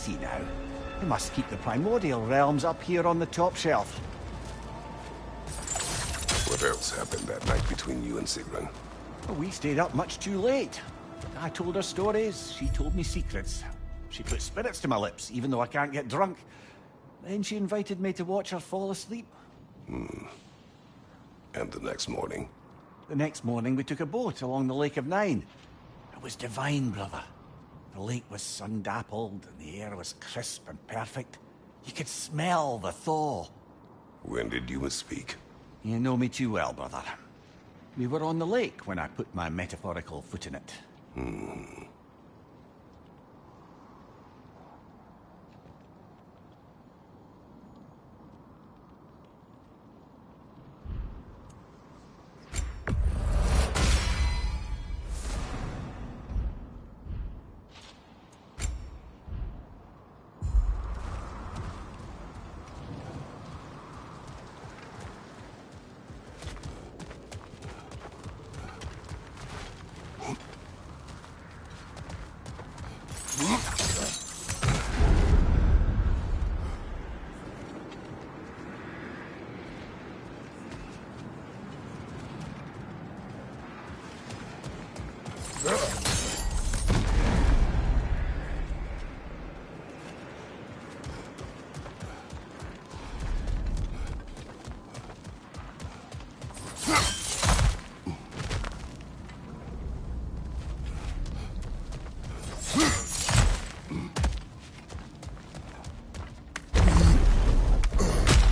see now. We must keep the primordial realms up here on the top shelf. What else happened that night between you and Sigrun? Well, we stayed up much too late. I told her stories, she told me secrets. She put spirits to my lips, even though I can't get drunk. Then she invited me to watch her fall asleep. And the next morning? The next morning we took a boat along the Lake of Nine. It was divine, brother. The lake was sun-dappled and the air was crisp and perfect. You could smell the thaw. When did you misspeak? You know me too well, brother. We were on the lake when I put my metaphorical foot in it.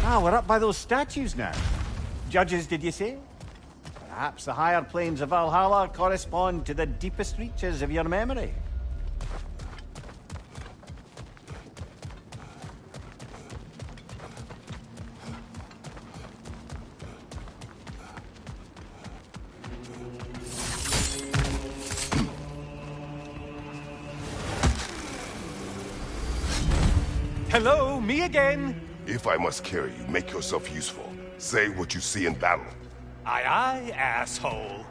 Ah, we're up by those statues now. Judges, did you say? Perhaps the higher planes of Valhalla correspond to the deepest reaches of your memory. Hello, me again. If I must carry you, make yourself useful. Say what you see in battle. Aye, aye, asshole.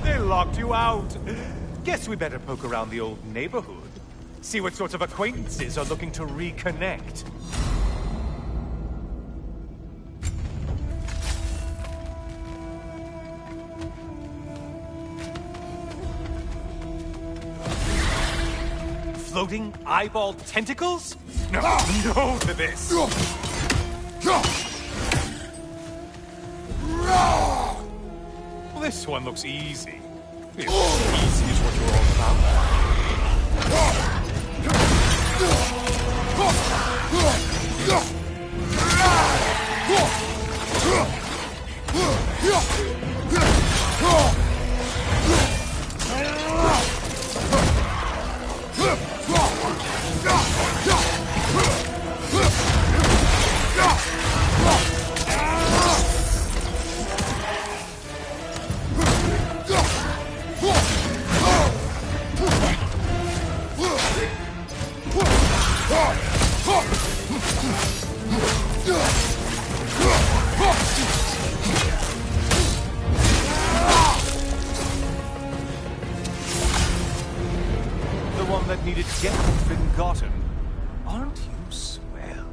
They locked you out. Guess we better poke around the old neighborhood. See what sorts of acquaintances are looking to reconnect. Floating eyeball tentacles? No, no to this! This one looks easy. If easy is what you're all about. That needed getting been gotten. Aren't you swell?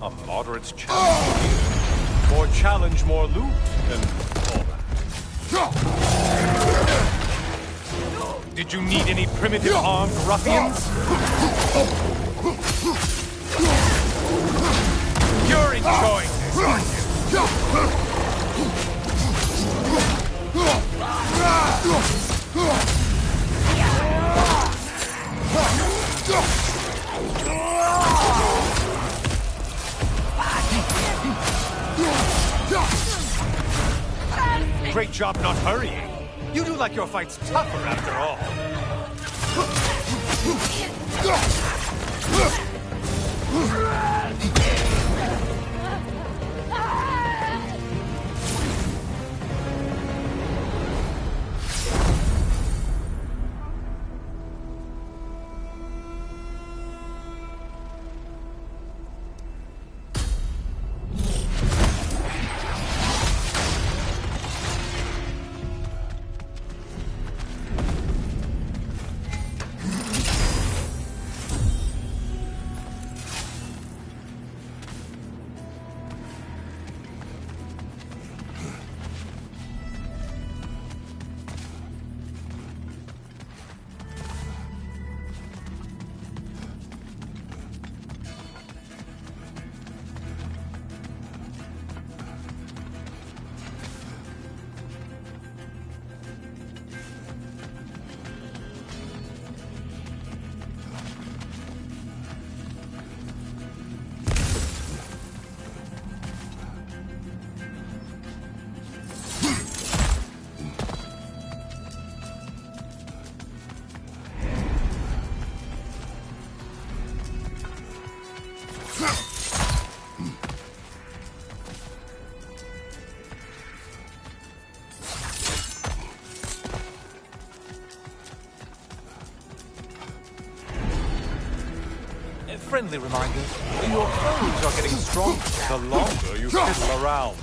A moderate challenge here. More challenge, more loot, and all that. Did you need any primitive armed ruffians? You're enjoying this, aren't you? Great job not hurrying. You do like your fight's tougher after all. Friendly reminder, your foes are getting stronger the longer you fiddle around.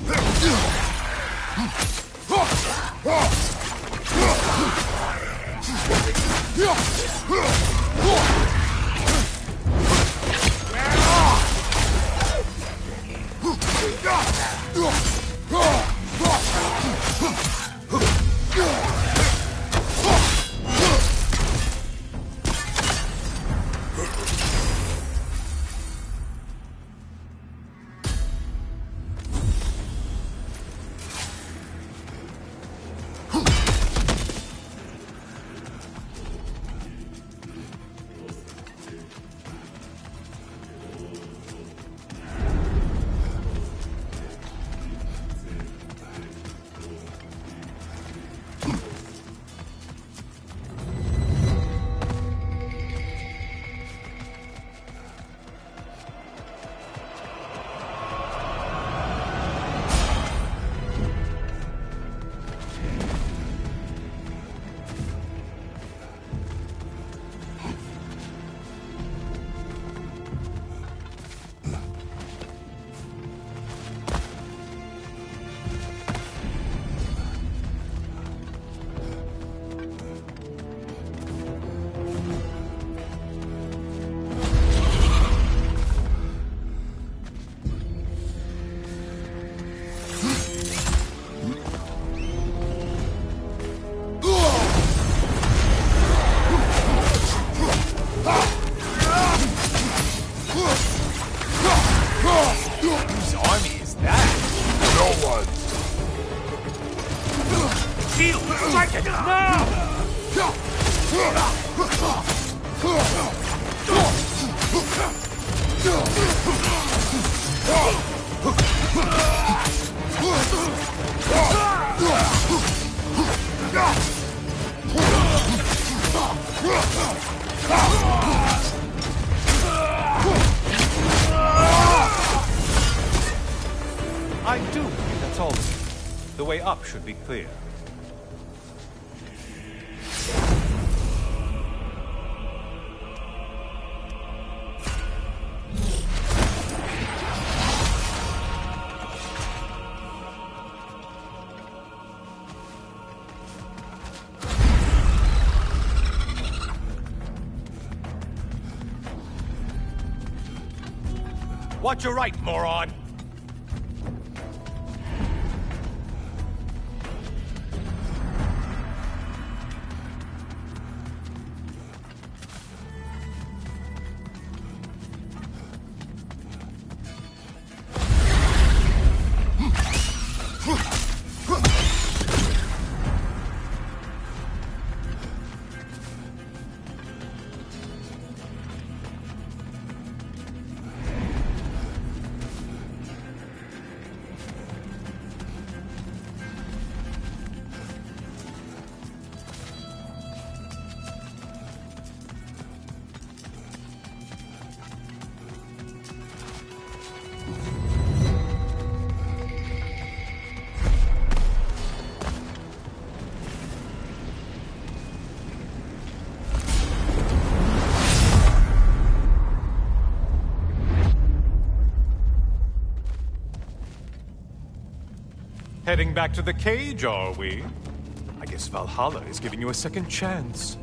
I do believe that's all. The way up should be clear. Watch your right, moron! Heading back to the cage, are we? I guess Valhalla is giving you a second chance.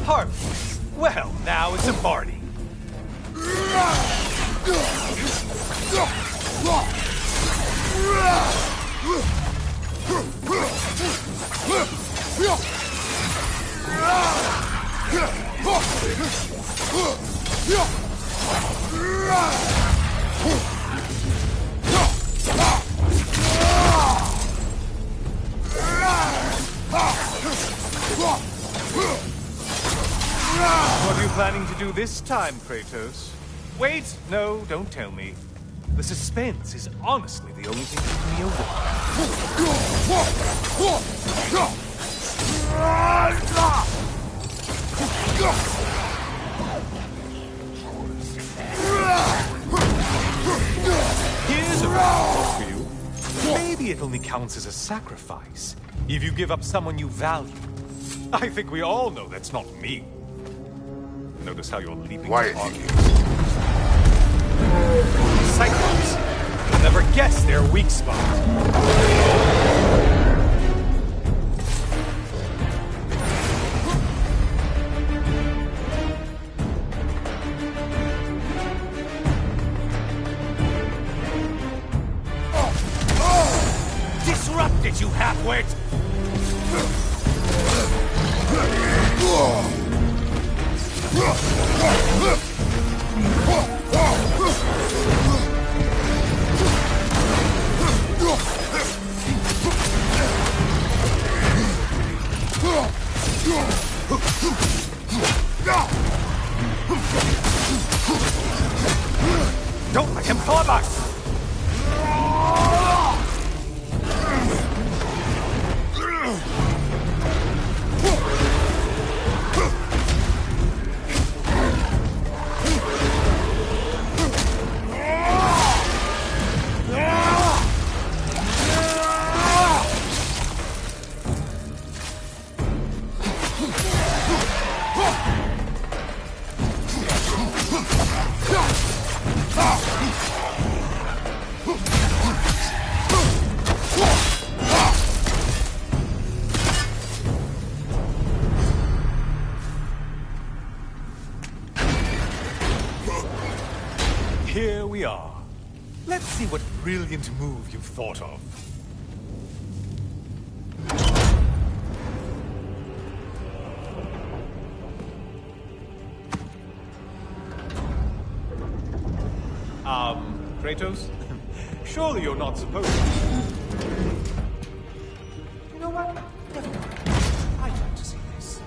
Harvey, well, now it's a party. What are you planning to do this time, Kratos? Wait, no, don't tell me. The suspense is honestly the only thing keeping me awake. Here's a reward for you. Maybe it only counts as a sacrifice if you give up someone you value. I think we all know that's not me. Notice how you're leaping. Quiet. Cyclops. You'll never guess their weak spot. Disrupted, you half-wit! Don't let him club us! Here we are. Let's see what brilliant move you've thought of. Kratos? Surely you're not supposed to. You know what? Never mind. I'd like to see this.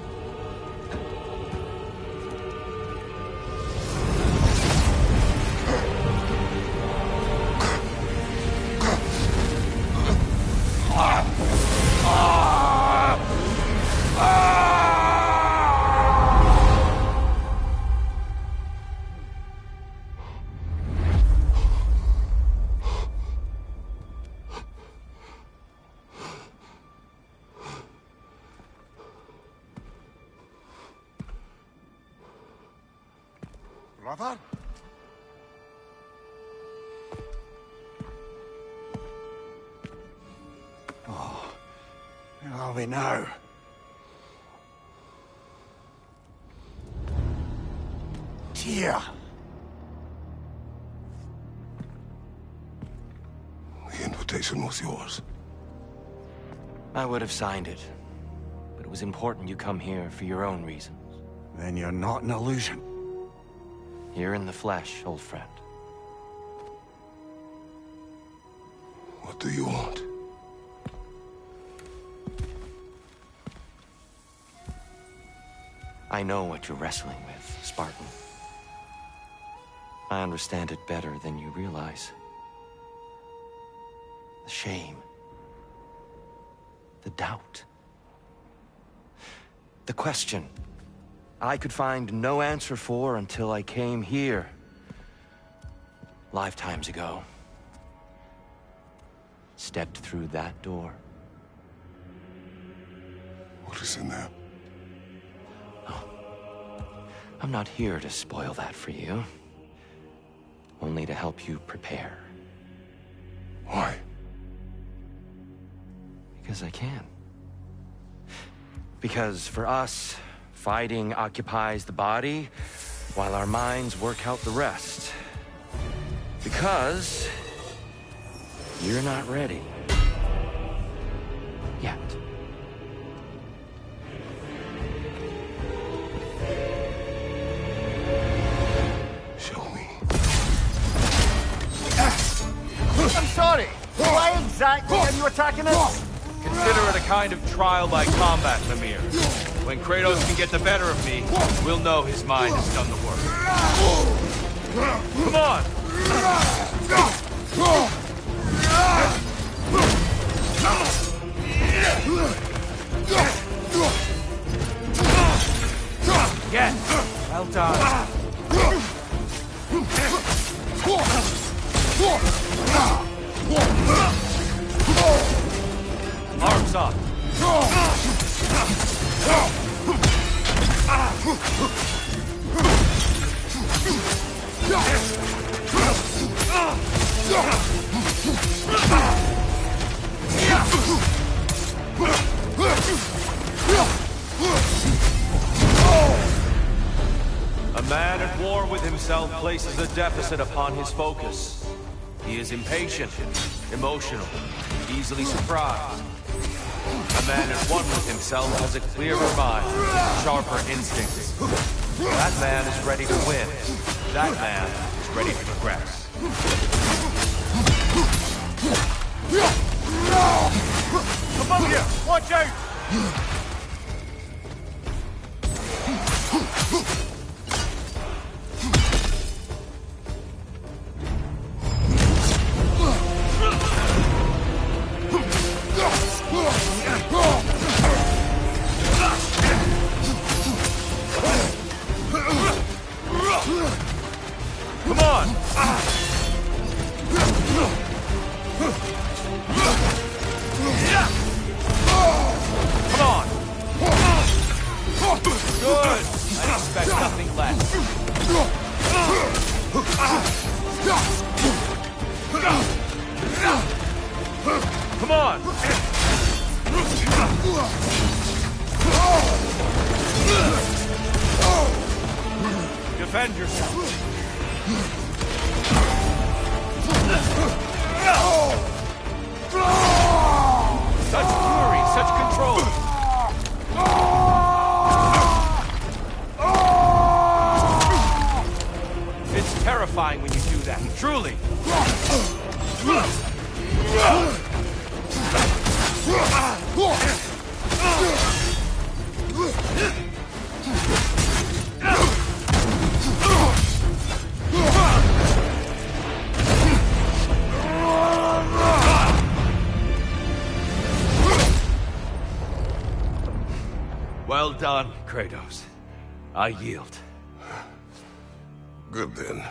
Brother? Oh, where are we now? here. The invitation was yours. I would have signed it, but it was important you come here for your own reasons. Then you're not an illusion. Here in the flesh, old friend. What do you want? I know what you're wrestling with, Spartan. I understand it better than you realize. The shame. The doubt. The question I could find no answer for until I came here. Lifetimes ago. Stepped through that door. What is in there? I'm not here to spoil that for you. Only to help you prepare. Why? Because I can. Because for us, fighting occupies the body, while our minds work out the rest. Because you're not ready. Yet. Show me. I'm sorry. Why exactly are you attacking us? Consider it a kind of trial by combat, Mimir. When Kratos can get the better of me, we'll know his mind has done the work. Come on! Yes! Well done. Arms up. A man at war with himself places a deficit upon his focus. He is impatient, emotional, easily surprised. A man at one with himself has a clearer mind, sharper instincts. That man is ready to win. That man is ready to progress. Above you! Watch out! Come on! Come on! Good! I expect nothing less. Come on! Defend yourself. Such fury, such control. It's terrifying when you do that, truly. Well done, Kratos. I yield. Good then.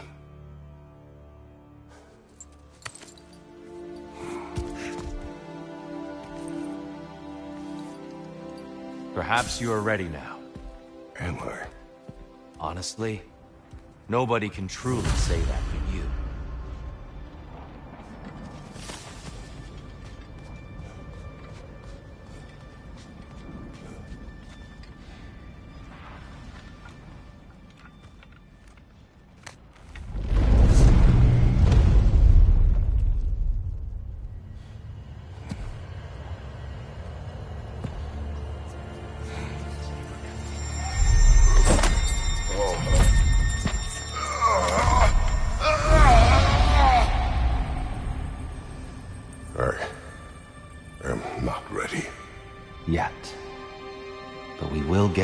Perhaps you are ready now. Am I? Honestly, nobody can truly say that but you.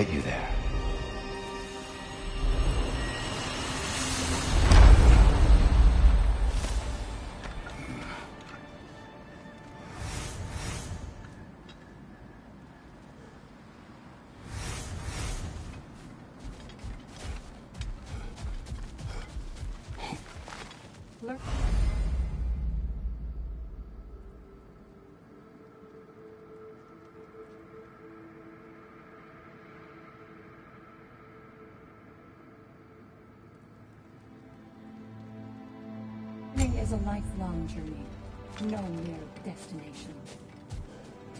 get you there. Learning is a lifelong journey, no mere destination.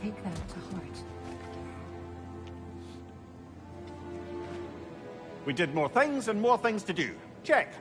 Take that to heart. We did more things and more things to do. Check.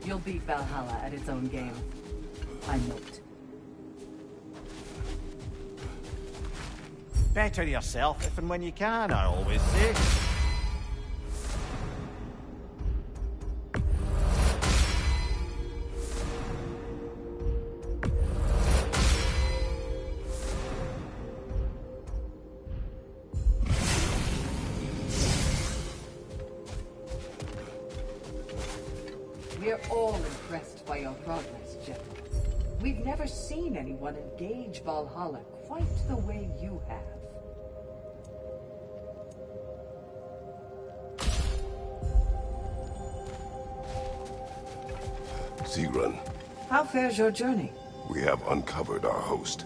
You'll beat Valhalla at its own game. I know it. Better yourself if and when you can, I always say. We're all impressed by your progress, General. We've never seen anyone engage Valhalla quite the way you have. Sigrun, How fares your journey? we have uncovered our host.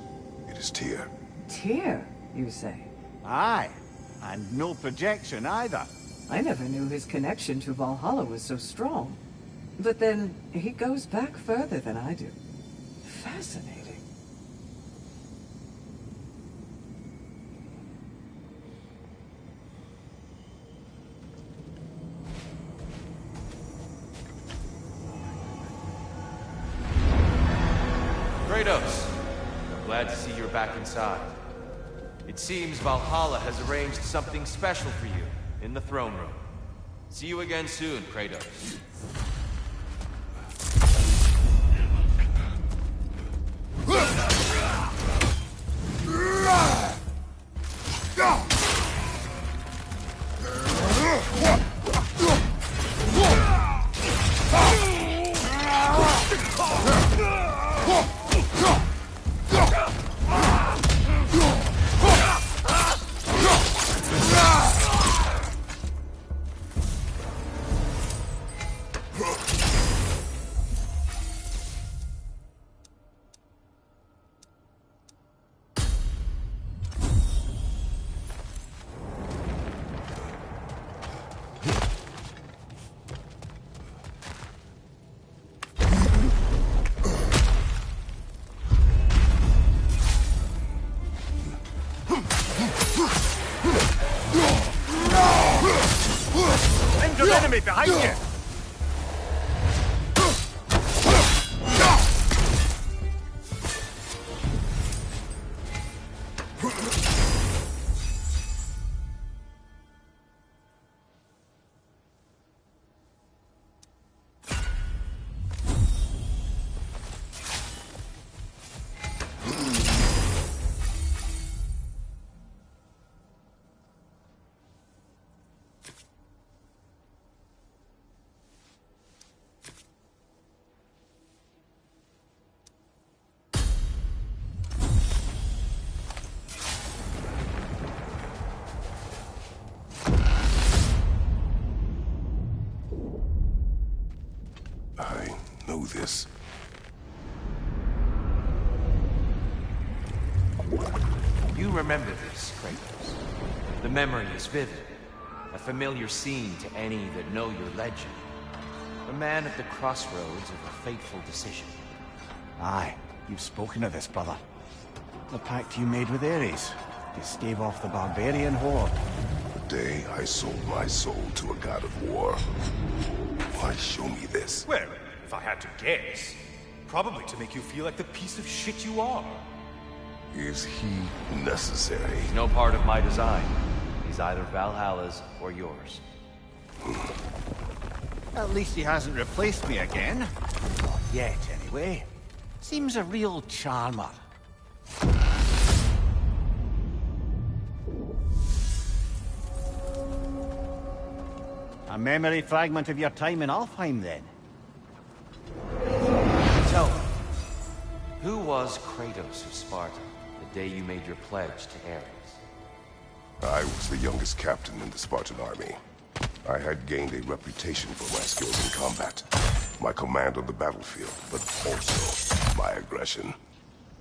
It is Tyr. Tyr, you say? Aye, and no projection either. I never knew his connection to Valhalla was so strong. But then, he goes back further than I do. Fascinating. Kratos, I'm glad to see you're back inside. It seems Valhalla has arranged something special for you in the throne room. See you again soon, Kratos. Injured enemy behind you! I know this. You remember this, Kratos. The memory is vivid. A familiar scene to any that know your legend. A man at the crossroads of a fateful decision. Aye, you've spoken of this, brother. The pact you made with Ares to stave off the barbarian horde. The day I sold my soul to a god of war. Why show me this? Well, if I had to guess, probably to make you feel like the piece of shit you are. Is he necessary? He's no part of my design. He's either Valhalla's or yours. At least he hasn't replaced me again. Not yet, anyway. Seems a real charmer. A memory fragment of your time in Alfheim, then? Tell me, who was Kratos of Sparta the day you made your pledge to Ares? I was the youngest captain in the Spartan army. I had gained a reputation for my skills in combat, my command on the battlefield, but also my aggression.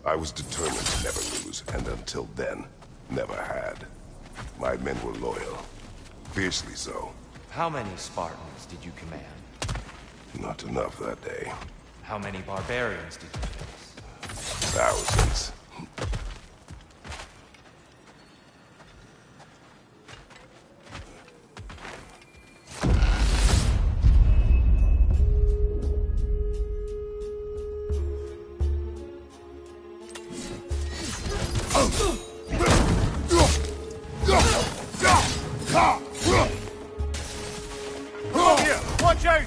I was determined to never lose, and until then, never had. My men were loyal, fiercely so. How many Spartans did you command? Not enough that day. How many barbarians did you face? Thousands. Watch out!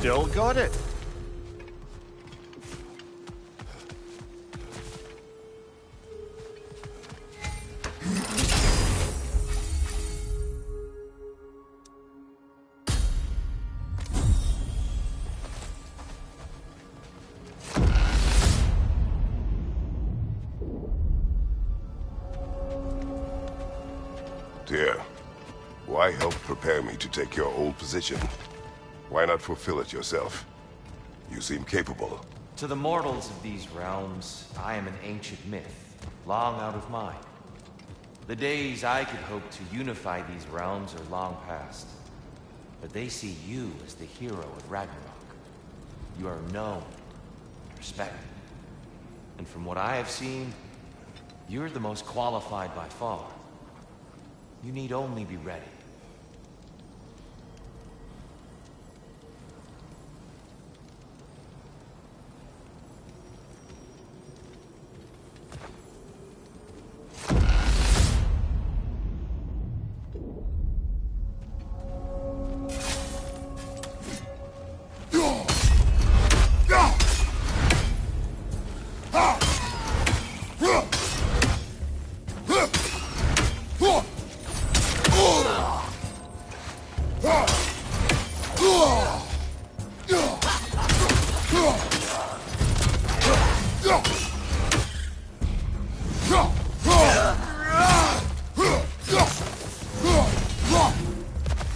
Still got it. Dear, why help prepare me to take your old position? Why not fulfill it yourself? You seem capable. To the mortals of these realms, I am an ancient myth, long out of mind. The days I could hope to unify these realms are long past. But they see you as the hero of Ragnarok. You are known, respected. And from what I have seen, you're the most qualified by far. You need only be ready.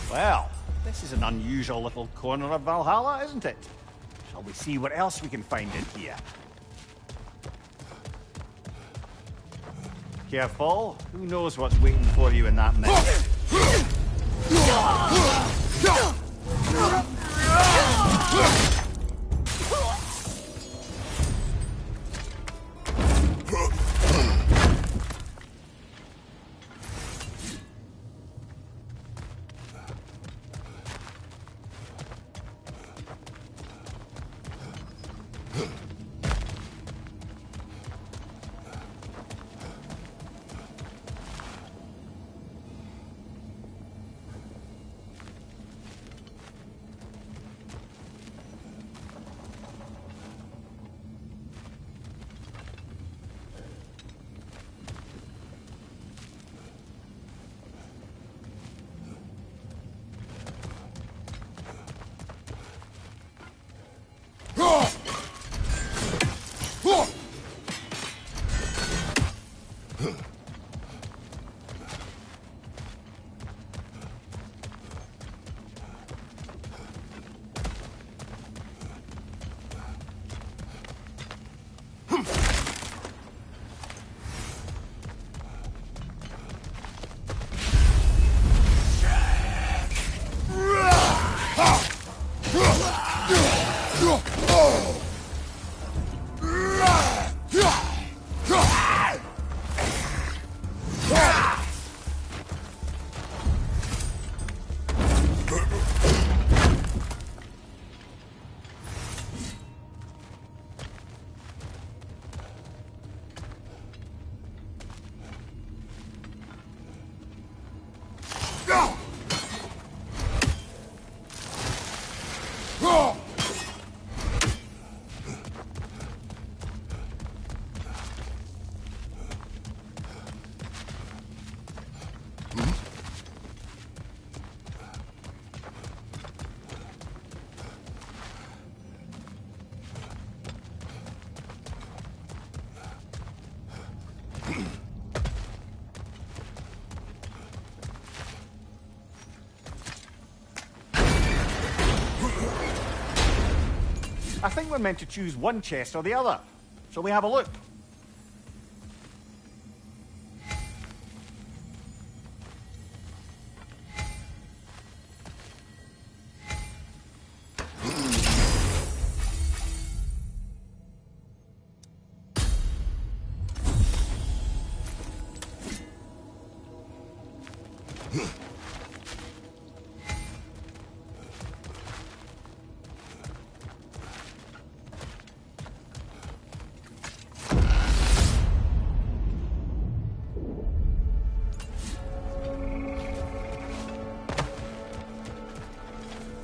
Well, this is an unusual little corner of Valhalla, isn't it? Shall we see what else we can find in here? Careful. Who knows what's waiting for you in that mess? I think we're meant to choose one chest or the other. Shall we have a look?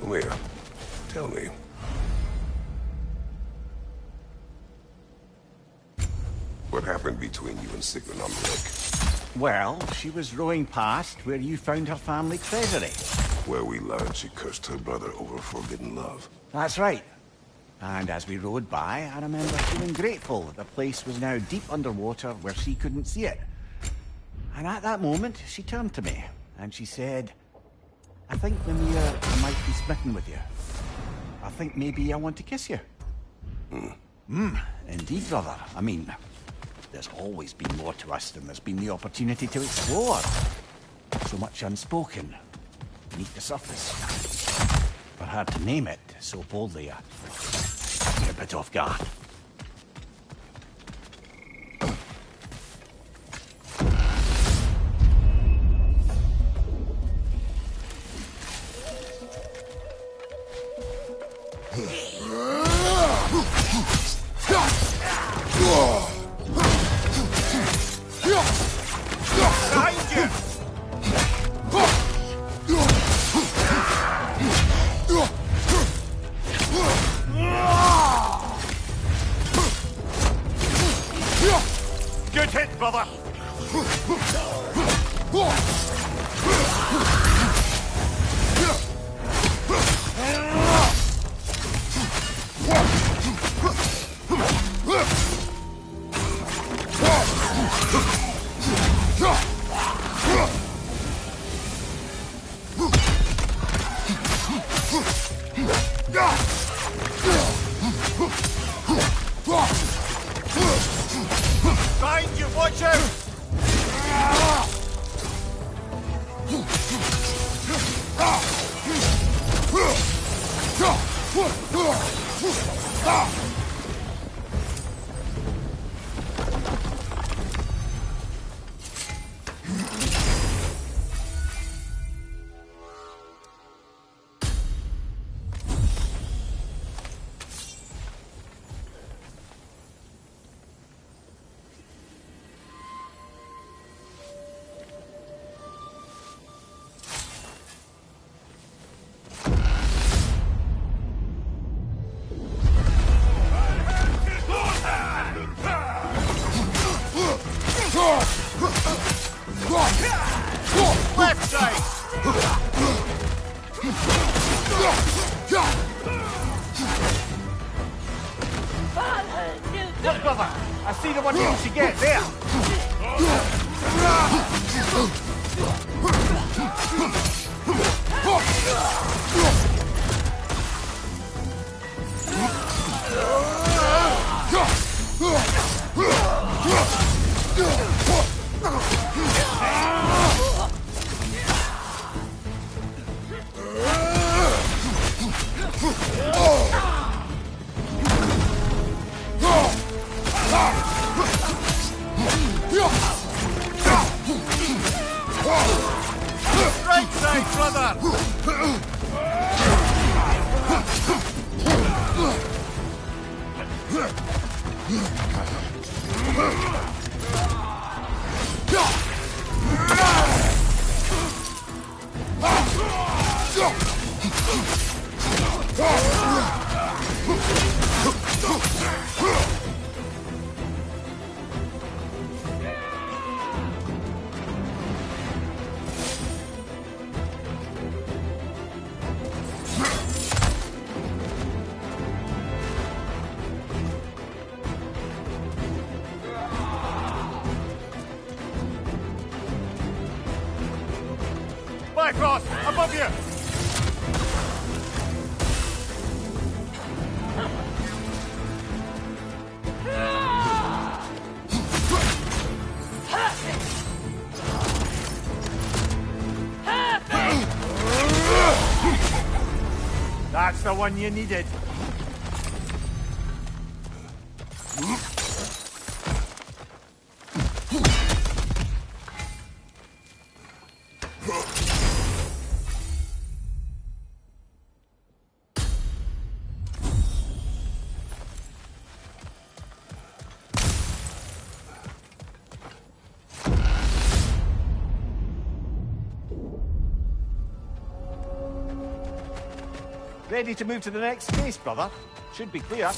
Where? Tell me. What happened between you and Sigrid on the lake? Well, she was rowing past where you found her family treasury. Where we learned she cursed her brother over forbidden love. That's right. And as we rowed by, I remember feeling grateful that the place was now deep underwater where she couldn't see it. And at that moment, she turned to me, and she said, I think, Mimir, I might be smitten with you. I think maybe I want to kiss you. Indeed, brother. I mean, there's always been more to us than there's been the opportunity to explore. So much unspoken, beneath the surface. But hard to name it so boldly. You're a bit off guard. Good hit, brother! Behind you, watch out! Left side! Look, brother! I see the one you should get there! Bifrost, above you! That's the one you needed. Ready to move to the next space, brother? Should be clear.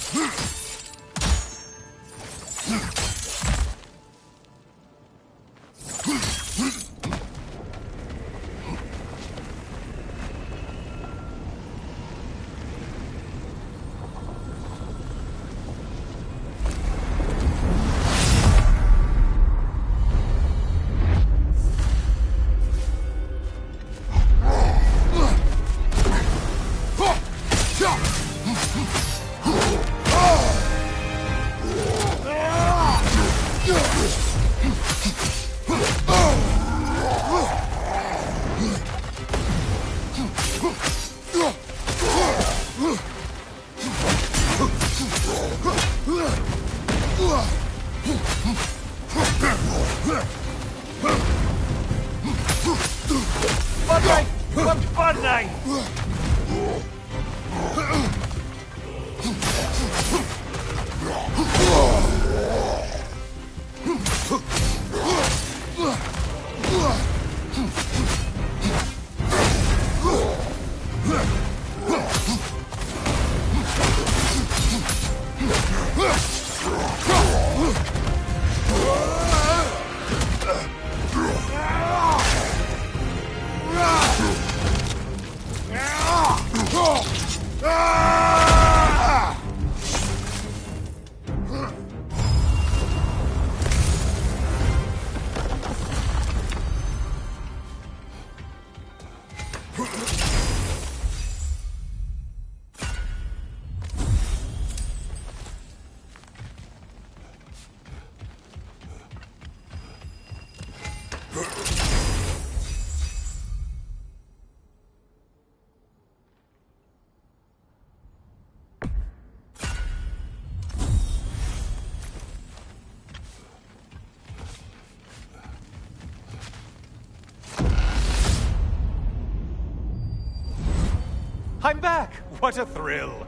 I'm back! What a thrill!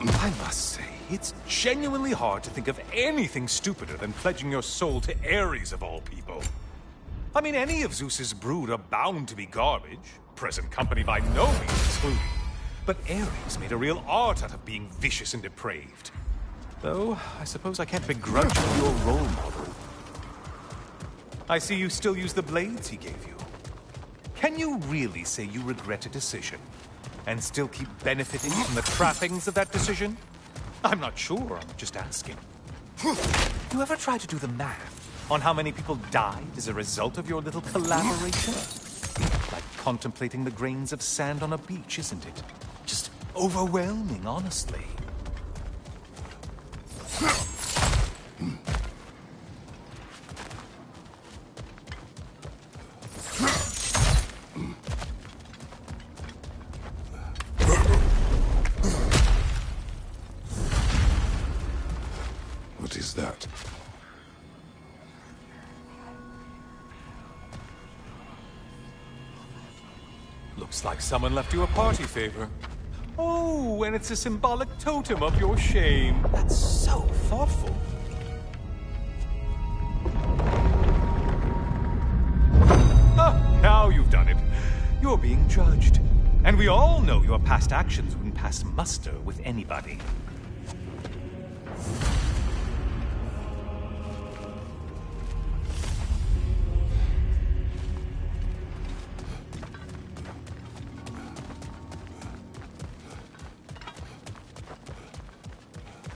I must say, it's genuinely hard to think of anything stupider than pledging your soul to Ares of all people. I mean, any of Zeus's brood are bound to be garbage, present company by no means excluded. But Ares made a real art out of being vicious and depraved. Though, I suppose I can't begrudge you your role model. I see you still use the blades he gave you. Can you really say you regret a decision, and still keep benefiting from the trappings of that decision? I'm not sure, I'm just asking. You ever try to do the math on how many people died as a result of your little collaboration? Like contemplating the grains of sand on a beach, isn't it? Just overwhelming, honestly. What is that? Looks like someone left you a party favor. Oh, and it's a symbolic totem of your shame. That's so thoughtful. Ah, now you've done it. You're being judged. And we all know your past actions wouldn't pass muster with anybody.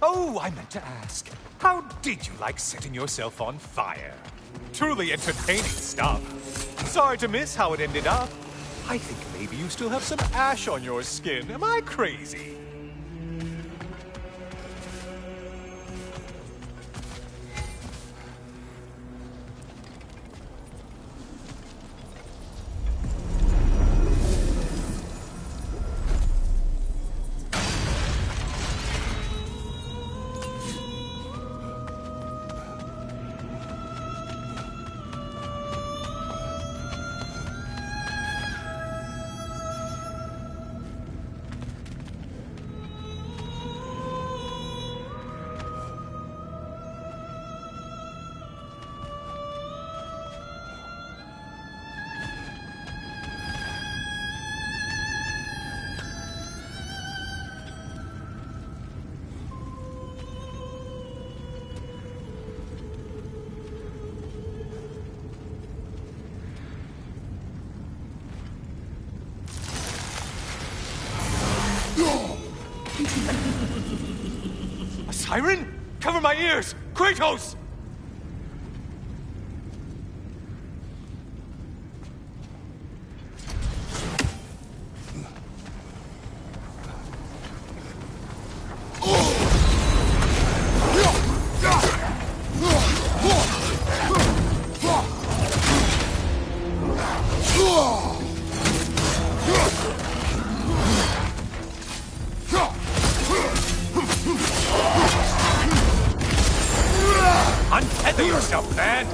Oh, I meant to ask, how did you like setting yourself on fire? Truly entertaining stuff. Sorry to miss how it ended up. I think maybe you still have some ash on your skin. Am I crazy? A siren? Cover my ears! Kratos! Untether yourself, man!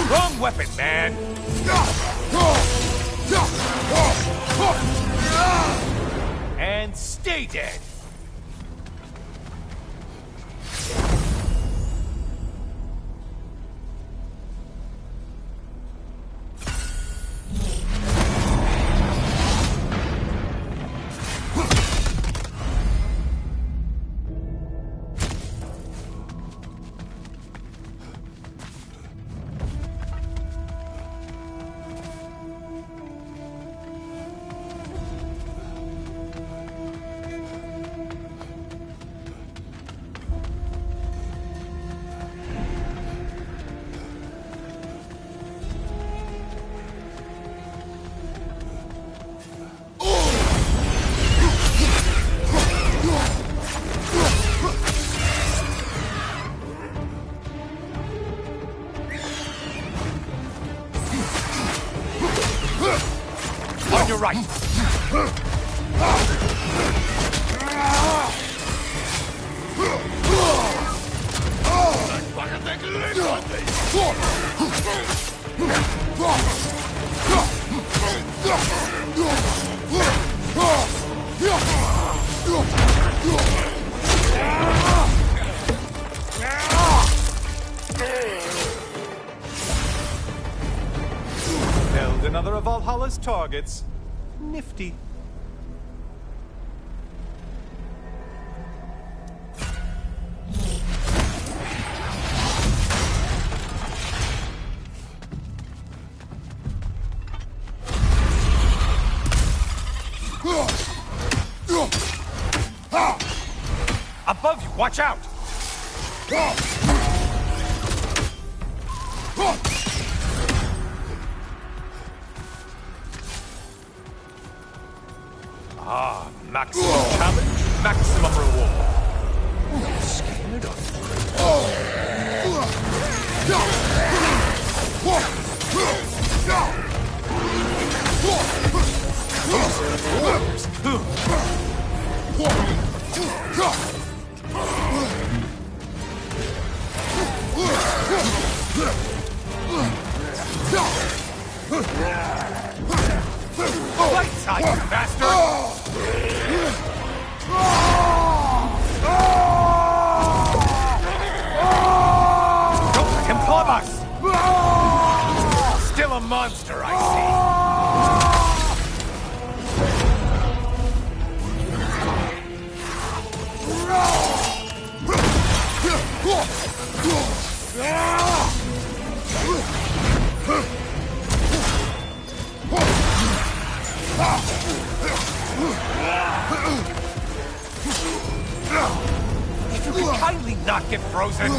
Wrong weapon, man! And stay dead! On your right! Felled another of Valhalla's targets. Nifty. Above you, watch out! Maximum challenge, maximum reward. You're scared of Right side, you bastard! Don't let him club us! Still a monster, I If you could kindly not get frozen!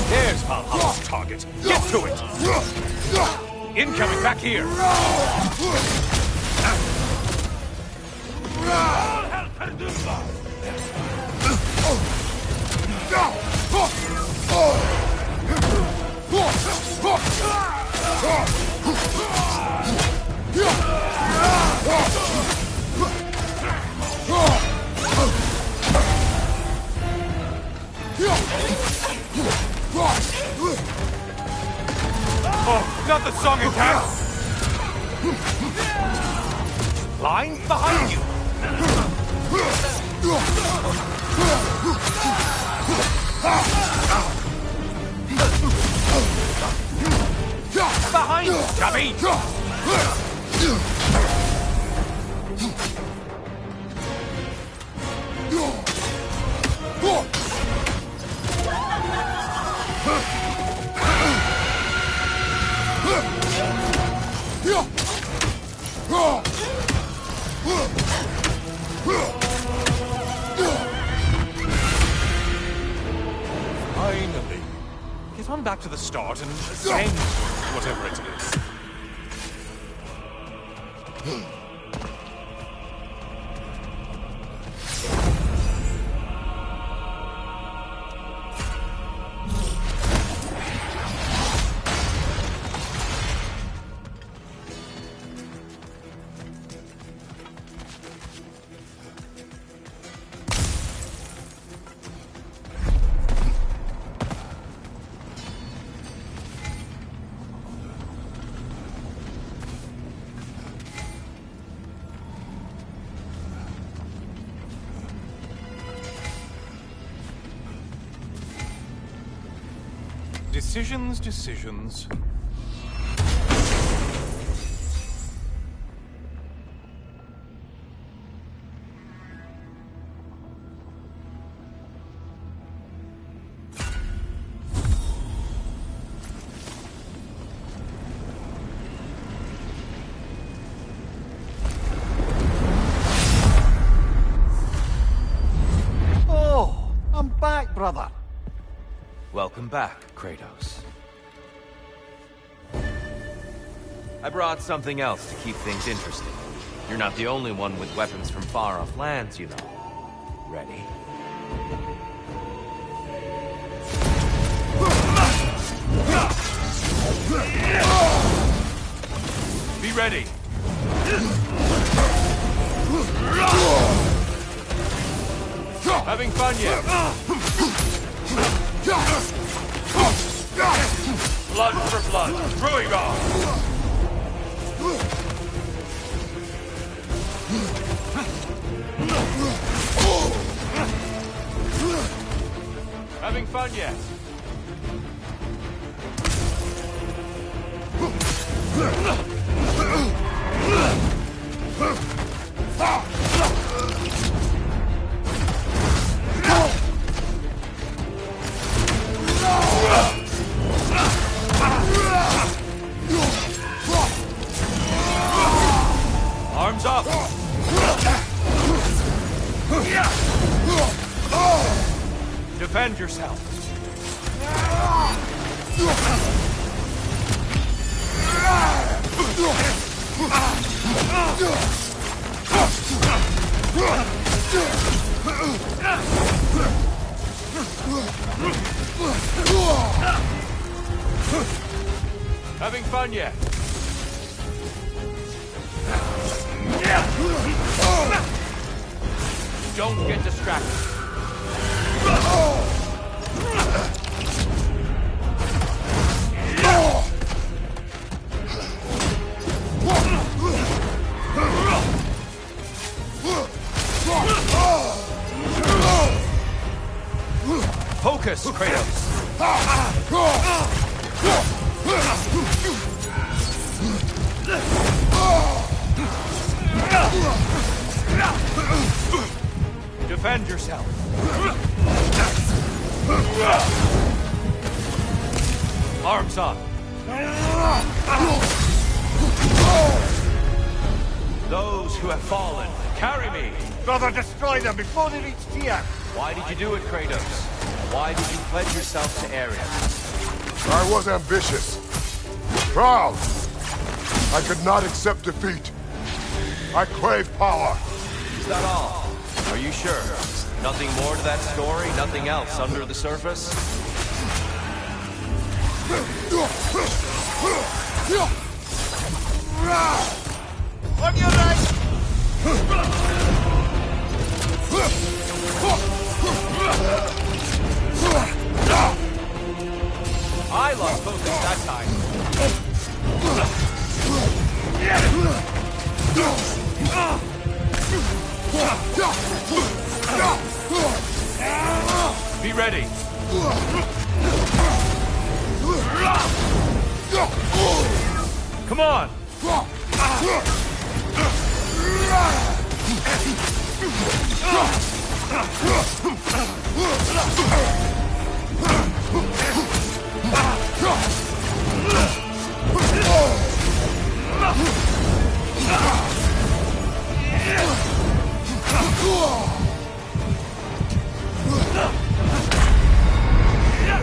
There's Valhalla's target. Get to it! Incoming back here! Oh, not the song and dance! Line behind you! Behind you, Chubby! Finally. Get on back to the start and ascend whatever it is. Decisions, decisions. Oh, I'm back, brother. Welcome back, Kratos. I brought something else to keep things interesting. You're not the only one with weapons from far-off lands, you know. Ready? Be ready! Having fun yet? Blood for blood, Ruigar! Having fun yet? Arms up! Defend yourself! Having fun yet? Don't get distracted. Focus, Kratos! Defend yourself! Arms up! Those who have fallen, carry me! Brother, destroy them before they reach Tyr! Why did you do it, Kratos? Why did you pledge yourself to Ares? I was ambitious. Proud. I could not accept defeat. I crave power. Is that all? Are you sure? Nothing more to that story? Nothing else under the surface? On your right! I lost focus that time. Be ready. Come on.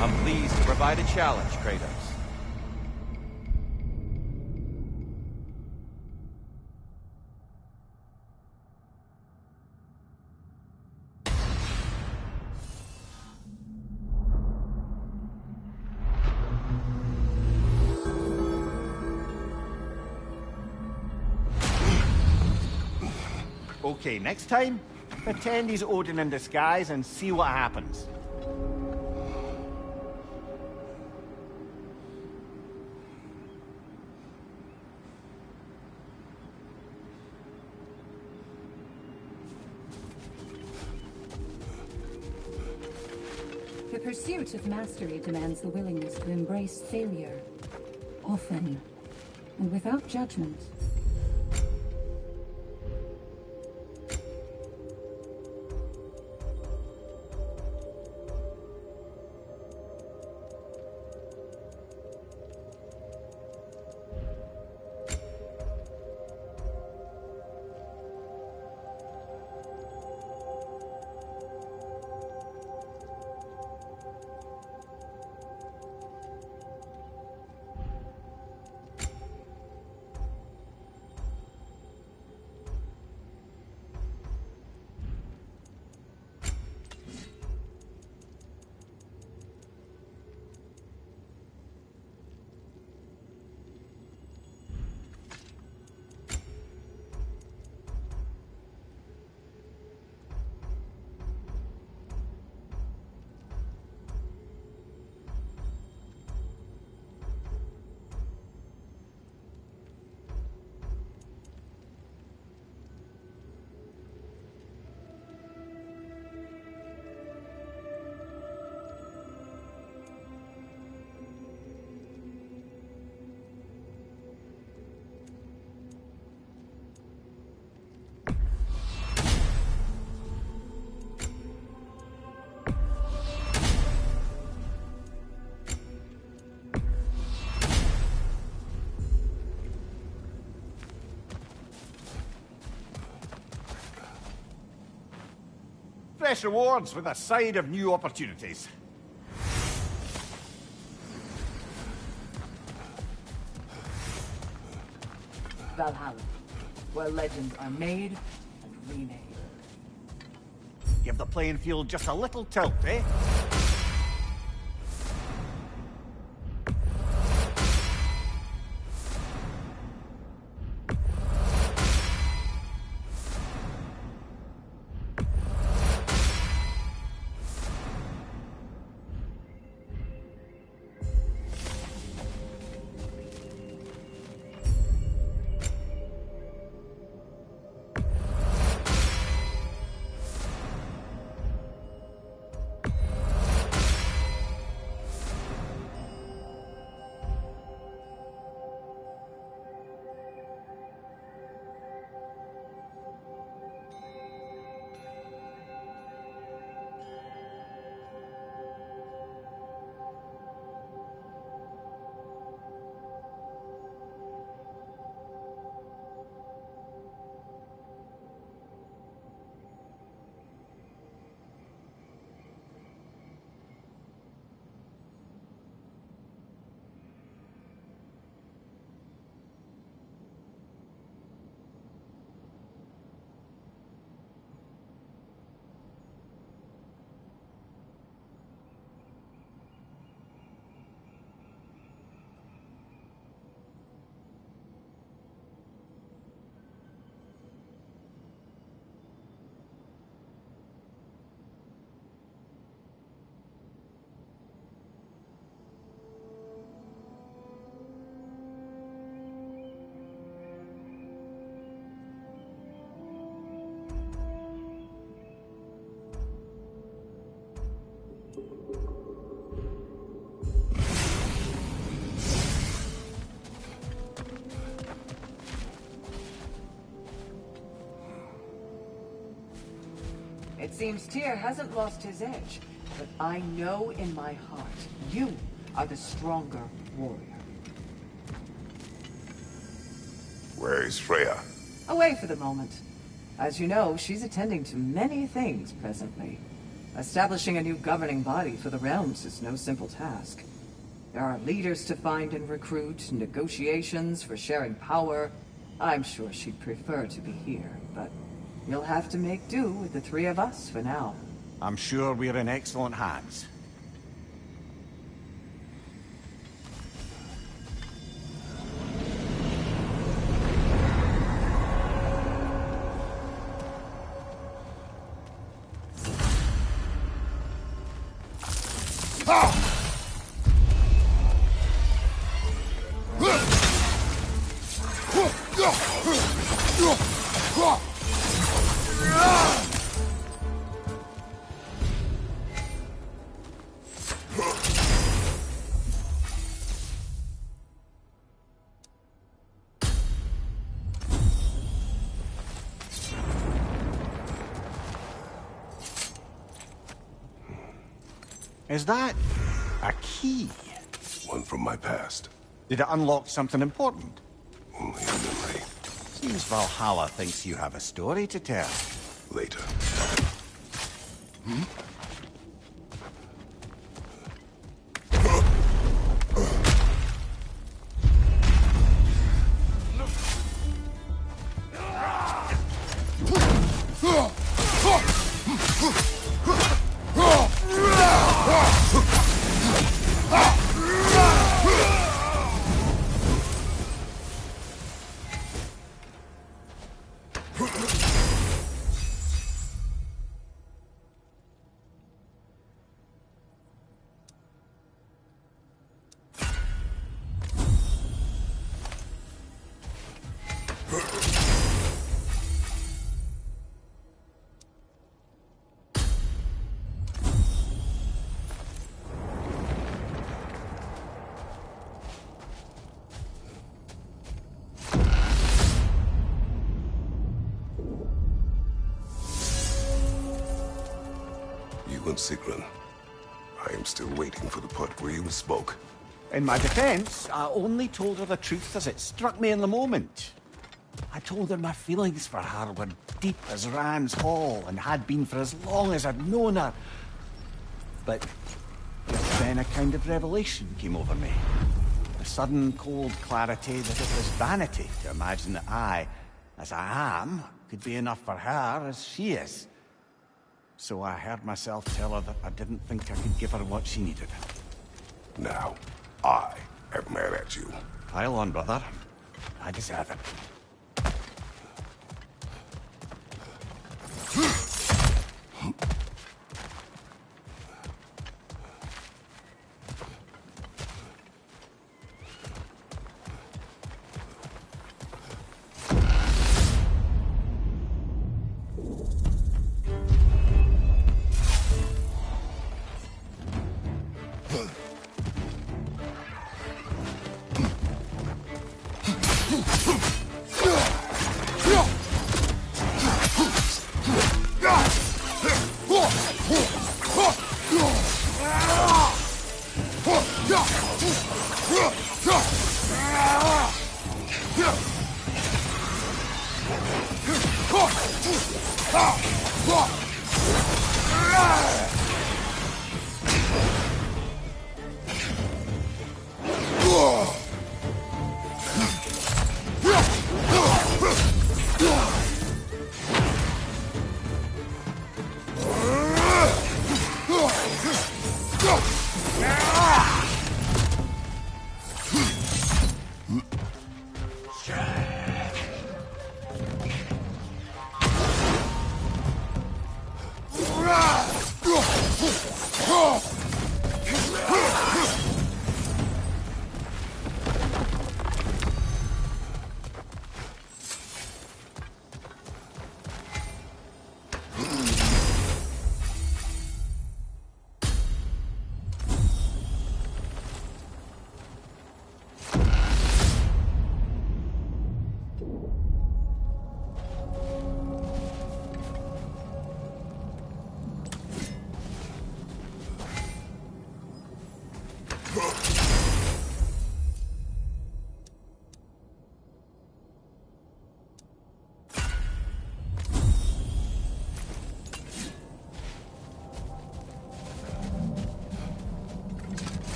I'm pleased to provide a challenge, Kratos. Okay, next time, pretend he's Odin in disguise and see what happens. The pursuit of mastery demands the willingness to embrace failure. Often, and without judgment. Fresh rewards with a side of new opportunities. Valhalla, where legends are made and remade. Give the playing field just a little tilt, eh? It seems Tyr hasn't lost his edge, but I know in my heart, you are the stronger warrior. Where is Freya? Away for the moment. As you know, she's attending to many things presently. Establishing a new governing body for the realms is no simple task. There are leaders to find and recruit, negotiations for sharing power. I'm sure she'd prefer to be here, but you'll have to make do with the three of us for now. I'm sure we're in excellent hands. Is that a key? One from my past. Did it unlock something important? Only a memory. Seems Valhalla thinks you have a story to tell. Later. And Sigrun. I am still waiting for the part where you spoke. In my defense, I only told her the truth as it struck me in the moment. I told her my feelings for her were deep as Ram's Hall and had been for as long as I'd known her. But just then a kind of revelation came over me. A sudden cold clarity that it was vanity to imagine that I, as I am, could be enough for her as she is. So I heard myself tell her that I didn't think I could give her what she needed. Now, I am mad at you. Pile on, brother. I deserve it.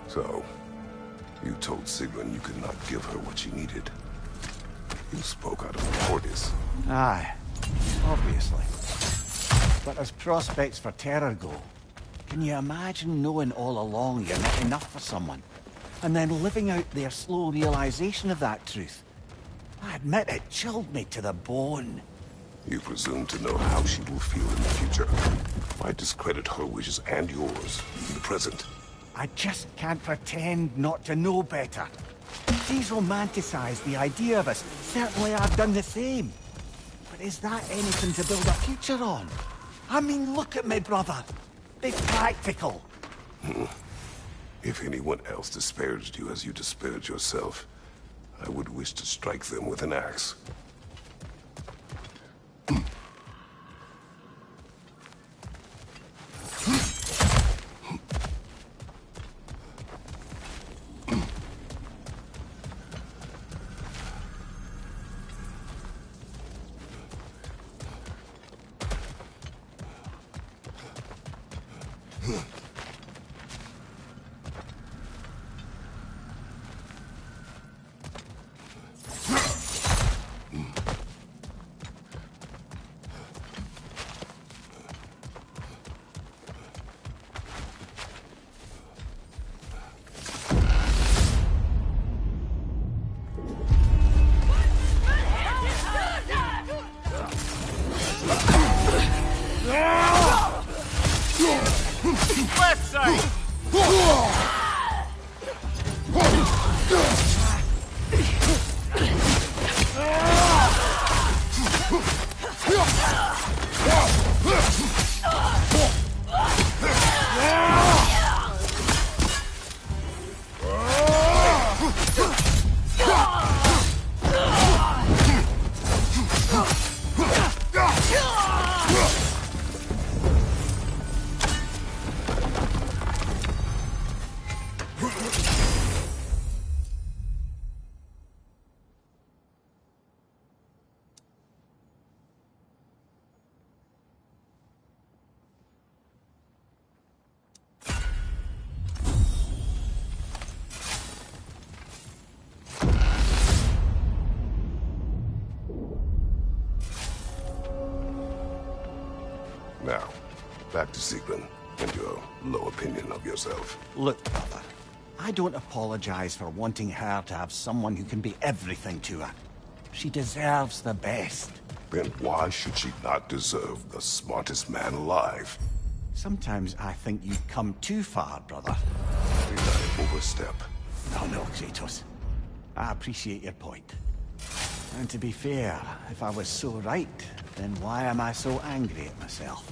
So, you told Sigrun you could not give her what she needed. You spoke out of cowardice. Aye, obviously. But as prospects for terror go, can you imagine knowing all along you're not enough for someone, and then living out their slow realization of that truth? I admit it chilled me to the bone. You presume to know how she will feel in the future. Why discredit her wishes and yours in the present? I just can't pretend not to know better. She's romanticized the idea of us. Certainly I've done the same. But is that anything to build a future on? I mean, look at me, brother. Be practical. If anyone else disparaged you as you disparaged yourself, I would wish to strike them with an axe. Left side! back to Sigrun and your low opinion of yourself. Look, brother, I don't apologize for wanting her to have someone who can be everything to her. She deserves the best. Then why should she not deserve the smartest man alive? Sometimes I think you've come too far, brother. Did I overstep? No, Kratos. I appreciate your point. And to be fair, if I was so right, then why am I so angry at myself?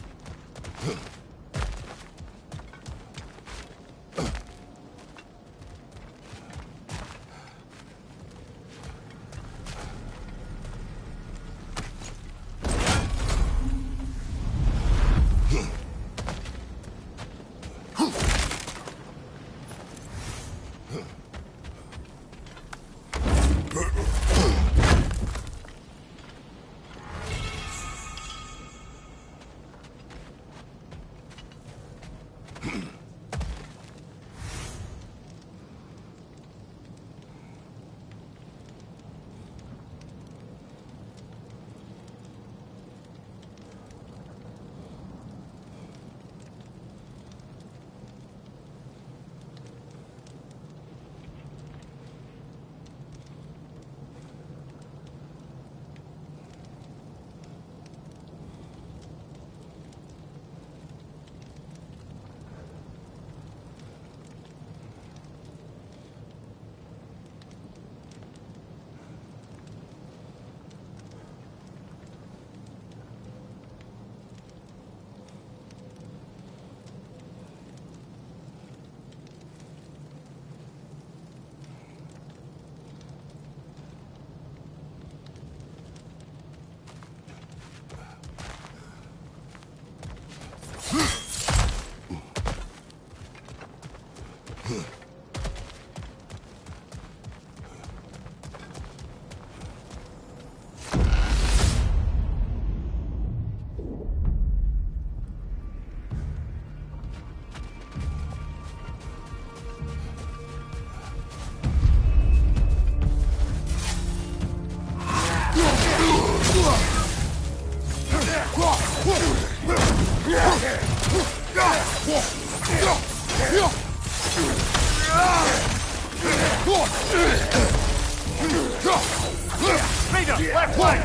Rita, left flank!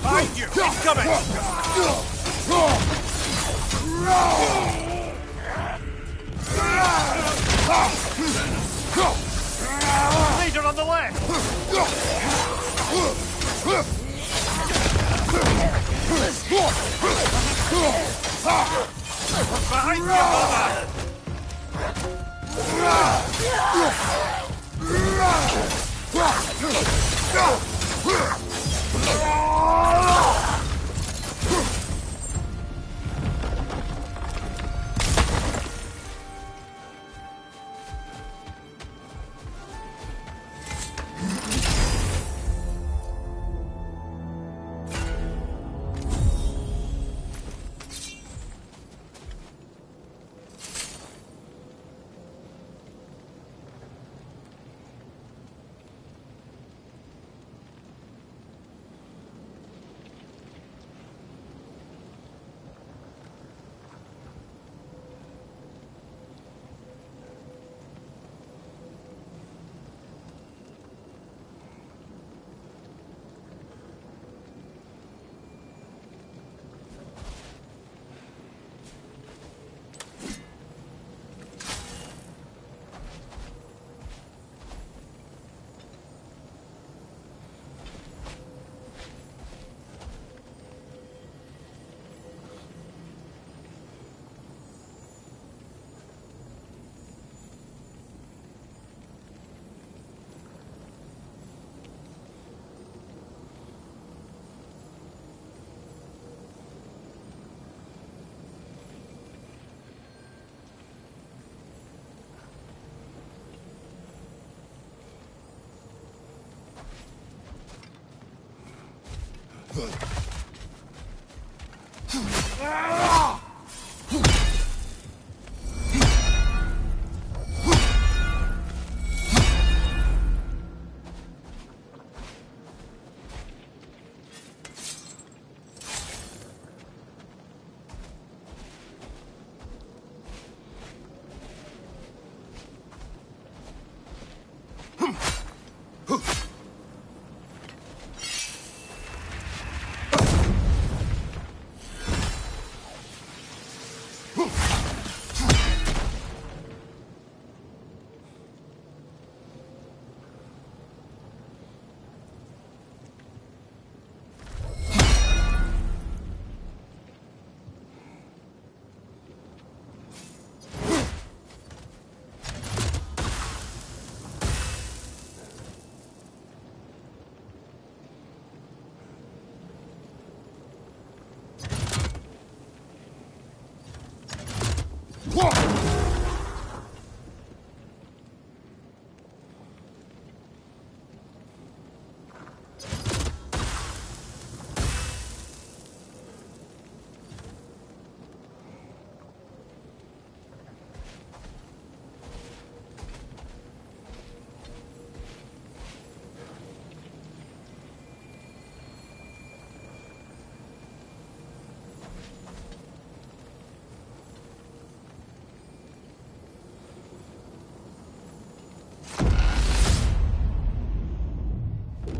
Behind you! Incoming! Leader on the left! Behind you, brother!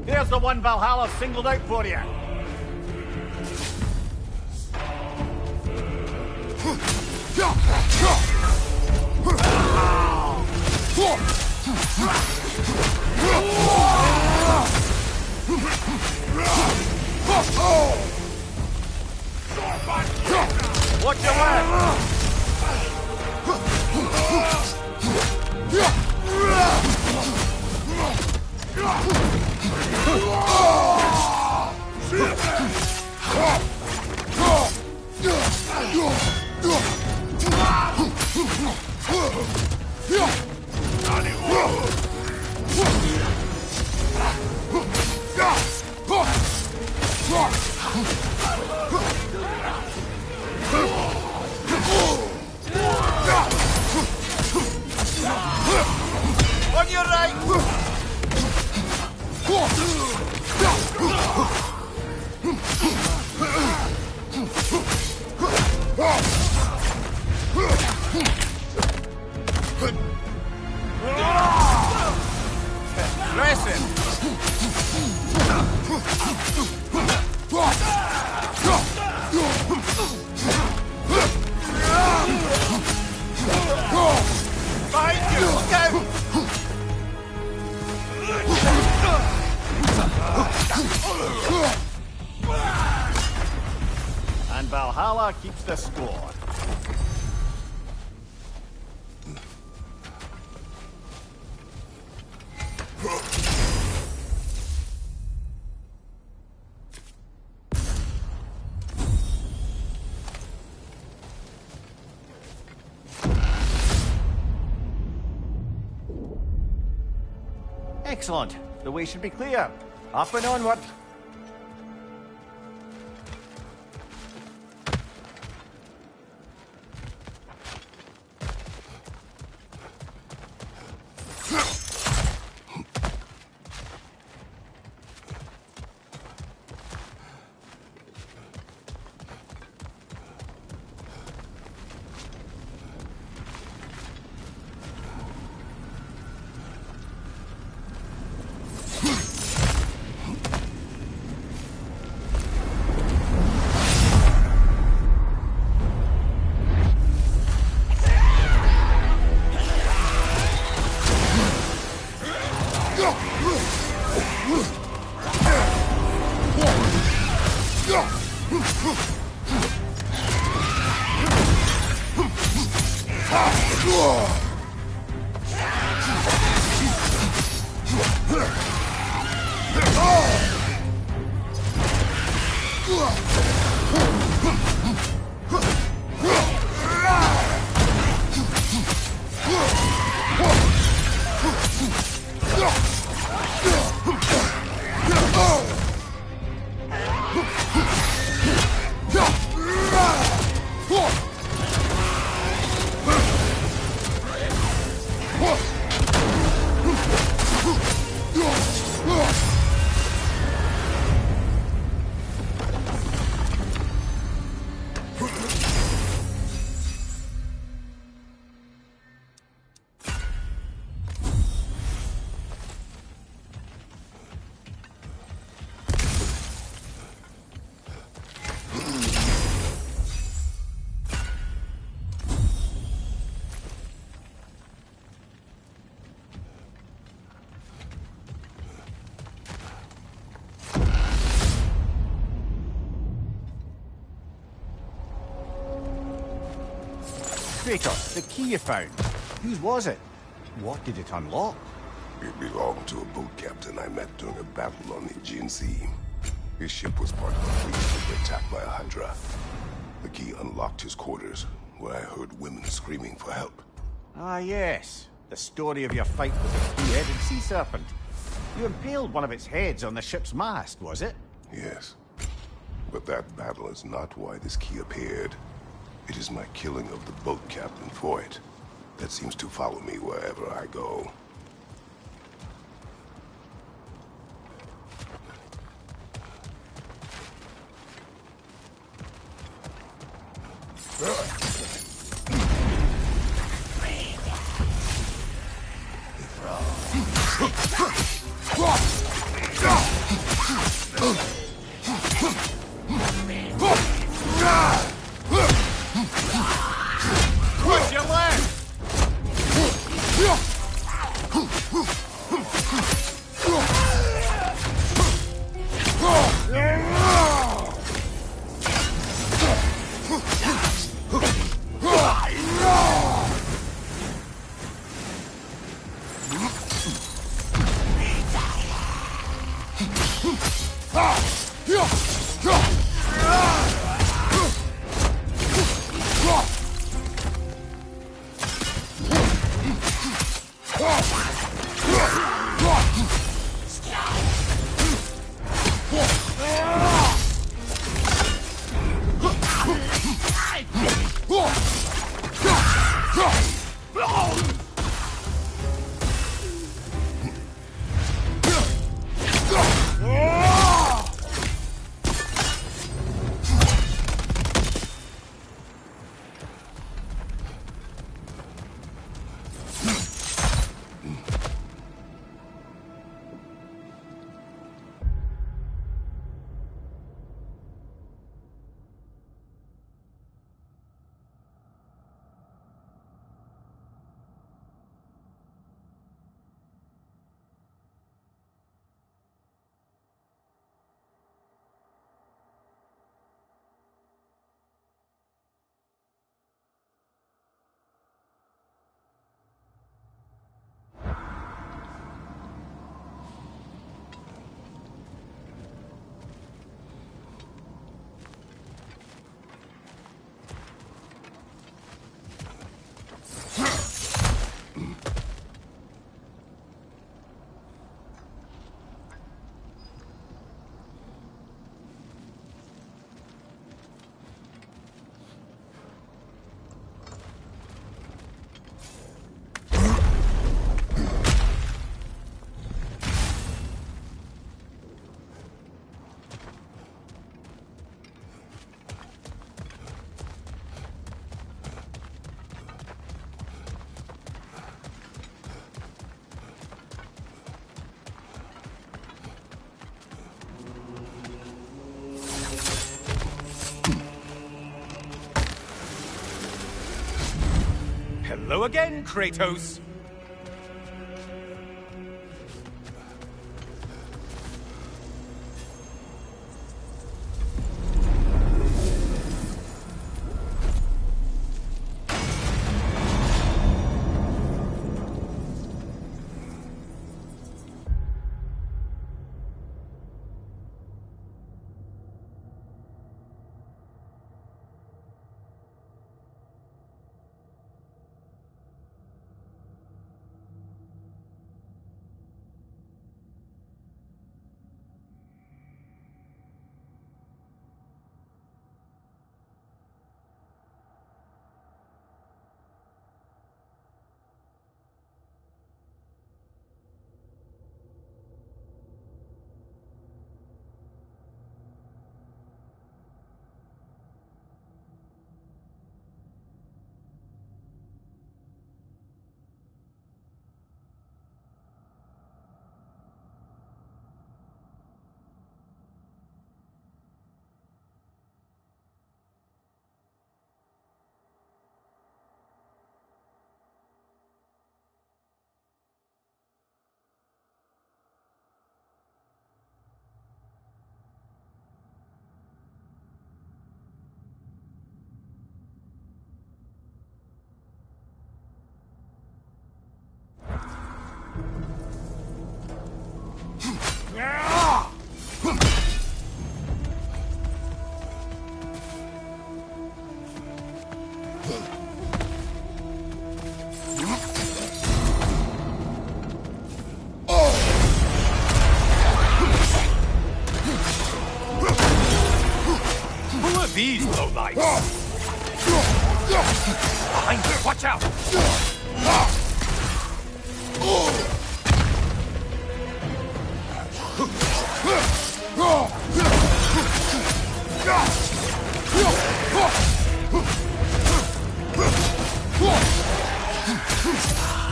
Here's the one Valhalla singled out for you. Watch your left! On your right! Behind you! Look out! And Valhalla keeps the score. Excellent. The way should be clear. Up and onward. Kratos, the key you found. Whose was it? What did it unlock? It belonged to a boat captain I met during a battle on the Aegean Sea. His ship was part of a fleet that was attacked by a Hydra. The key unlocked his quarters, where I heard women screaming for help. Ah, yes. The story of your fight with the two-headed sea serpent. You impaled one of its heads on the ship's mast, was it? Yes. But that battle is not why this key appeared. It is my killing of the boat captain for it that seems to follow me wherever I go. Hello again, Kratos! These lowlifes! Behind you! Watch out!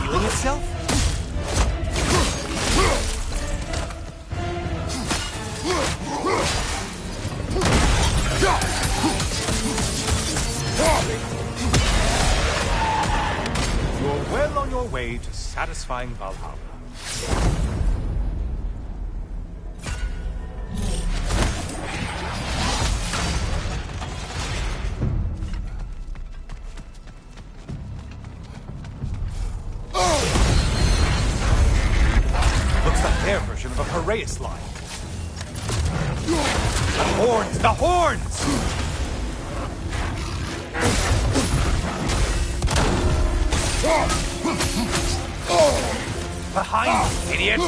Healing itself? You're well on your way to satisfying Valhalla. Looks like their version of a Piraeus line. Horns! The horns! Behind, idiot!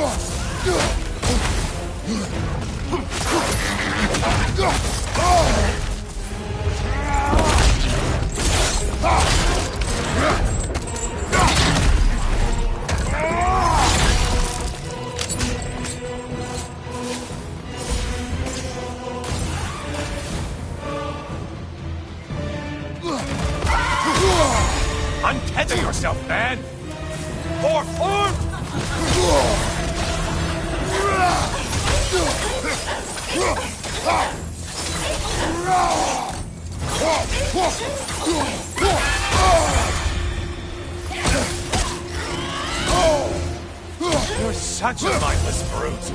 Untether yourself, man! Or! You're such a mindless brute!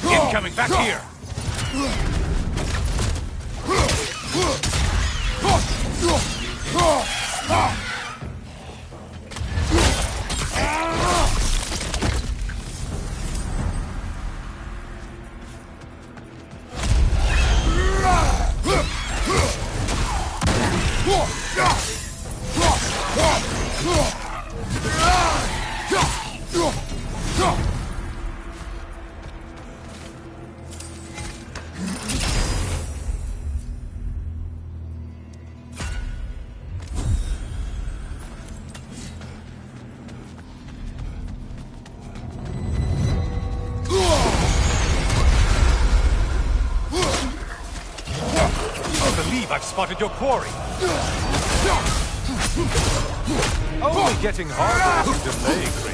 Incoming back here! I've spotted your quarry. Only getting harder as you delay,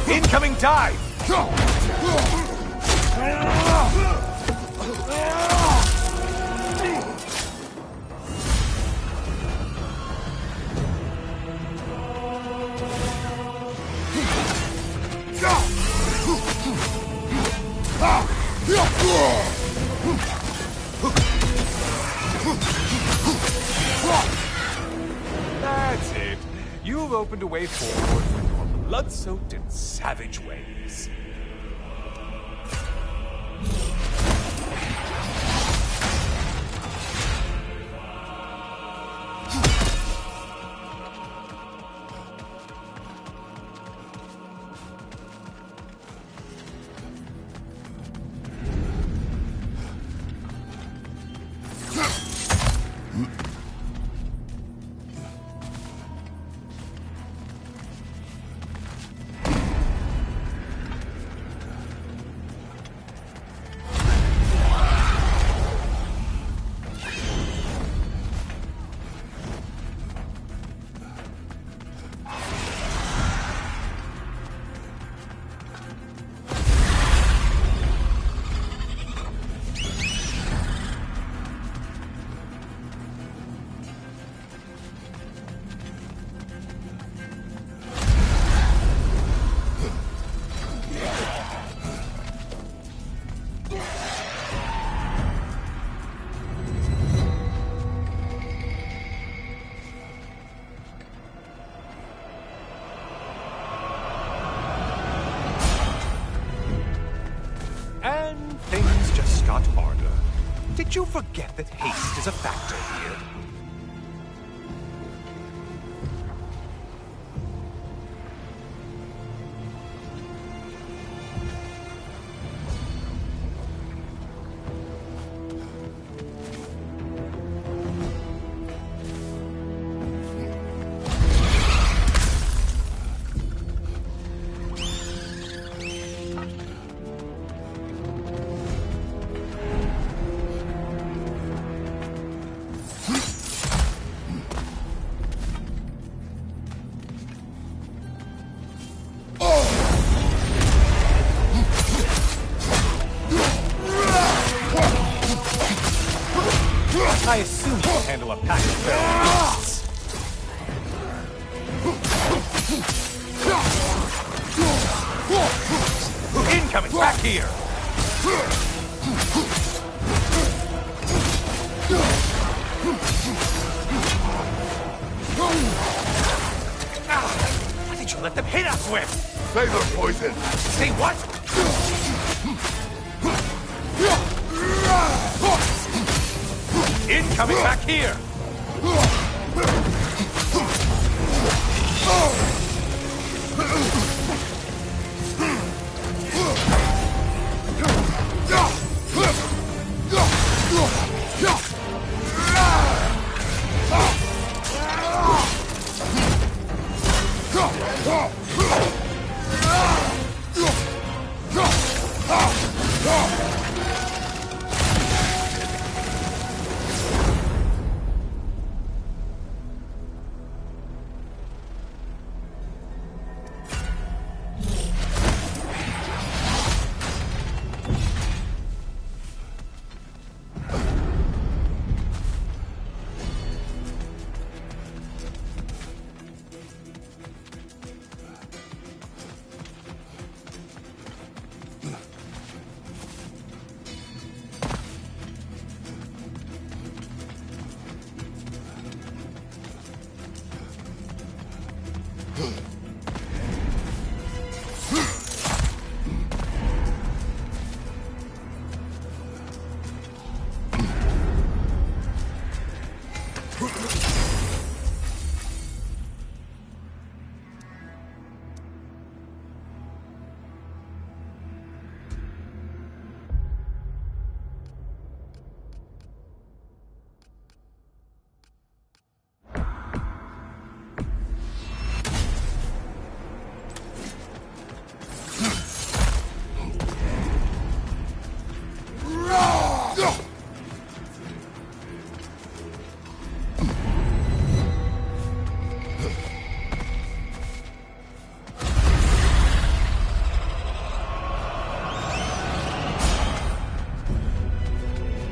Incoming dive! That's it. You've opened a way forward with your blood-soaked and savage ways. And things just got harder. Did you forget that haste is a factor here? I assume you can handle a pack of feral beasts. Incoming! Back here! What did you let them hit us with? Sailor poison! Say what? Incoming back here!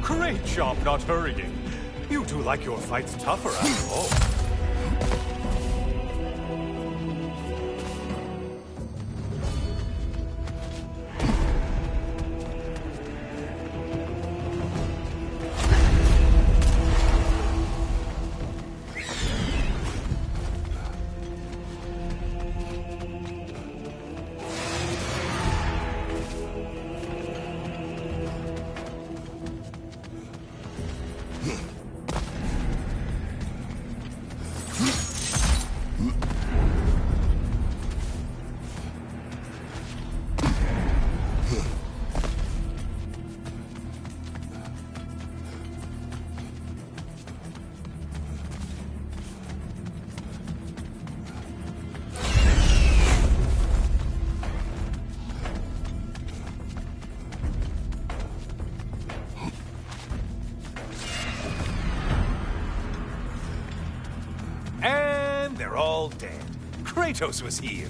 Great job not hurrying. You do like your fights tougher after all. they're all dead. Kratos was here.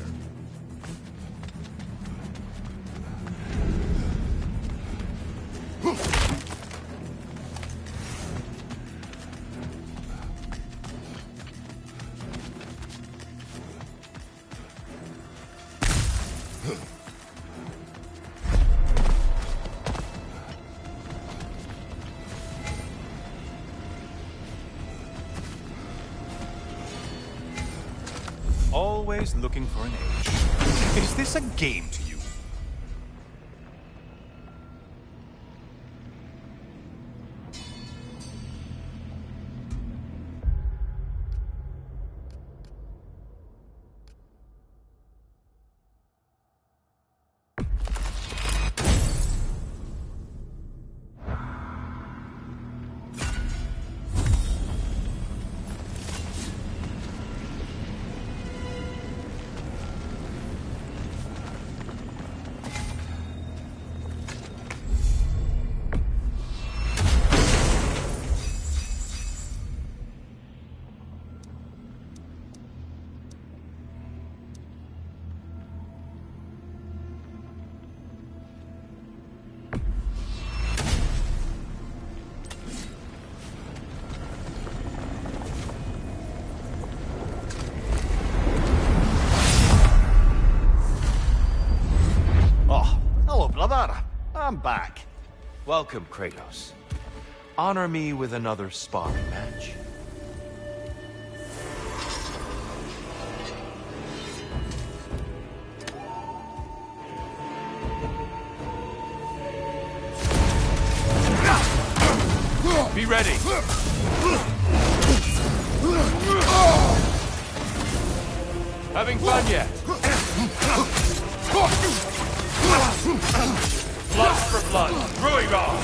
Always looking for an edge. Is this a game to you? I'm back. Welcome, Kratos. Honor me with another sparring match. Be ready. Having fun yet? Blood for blood, Ragnarok!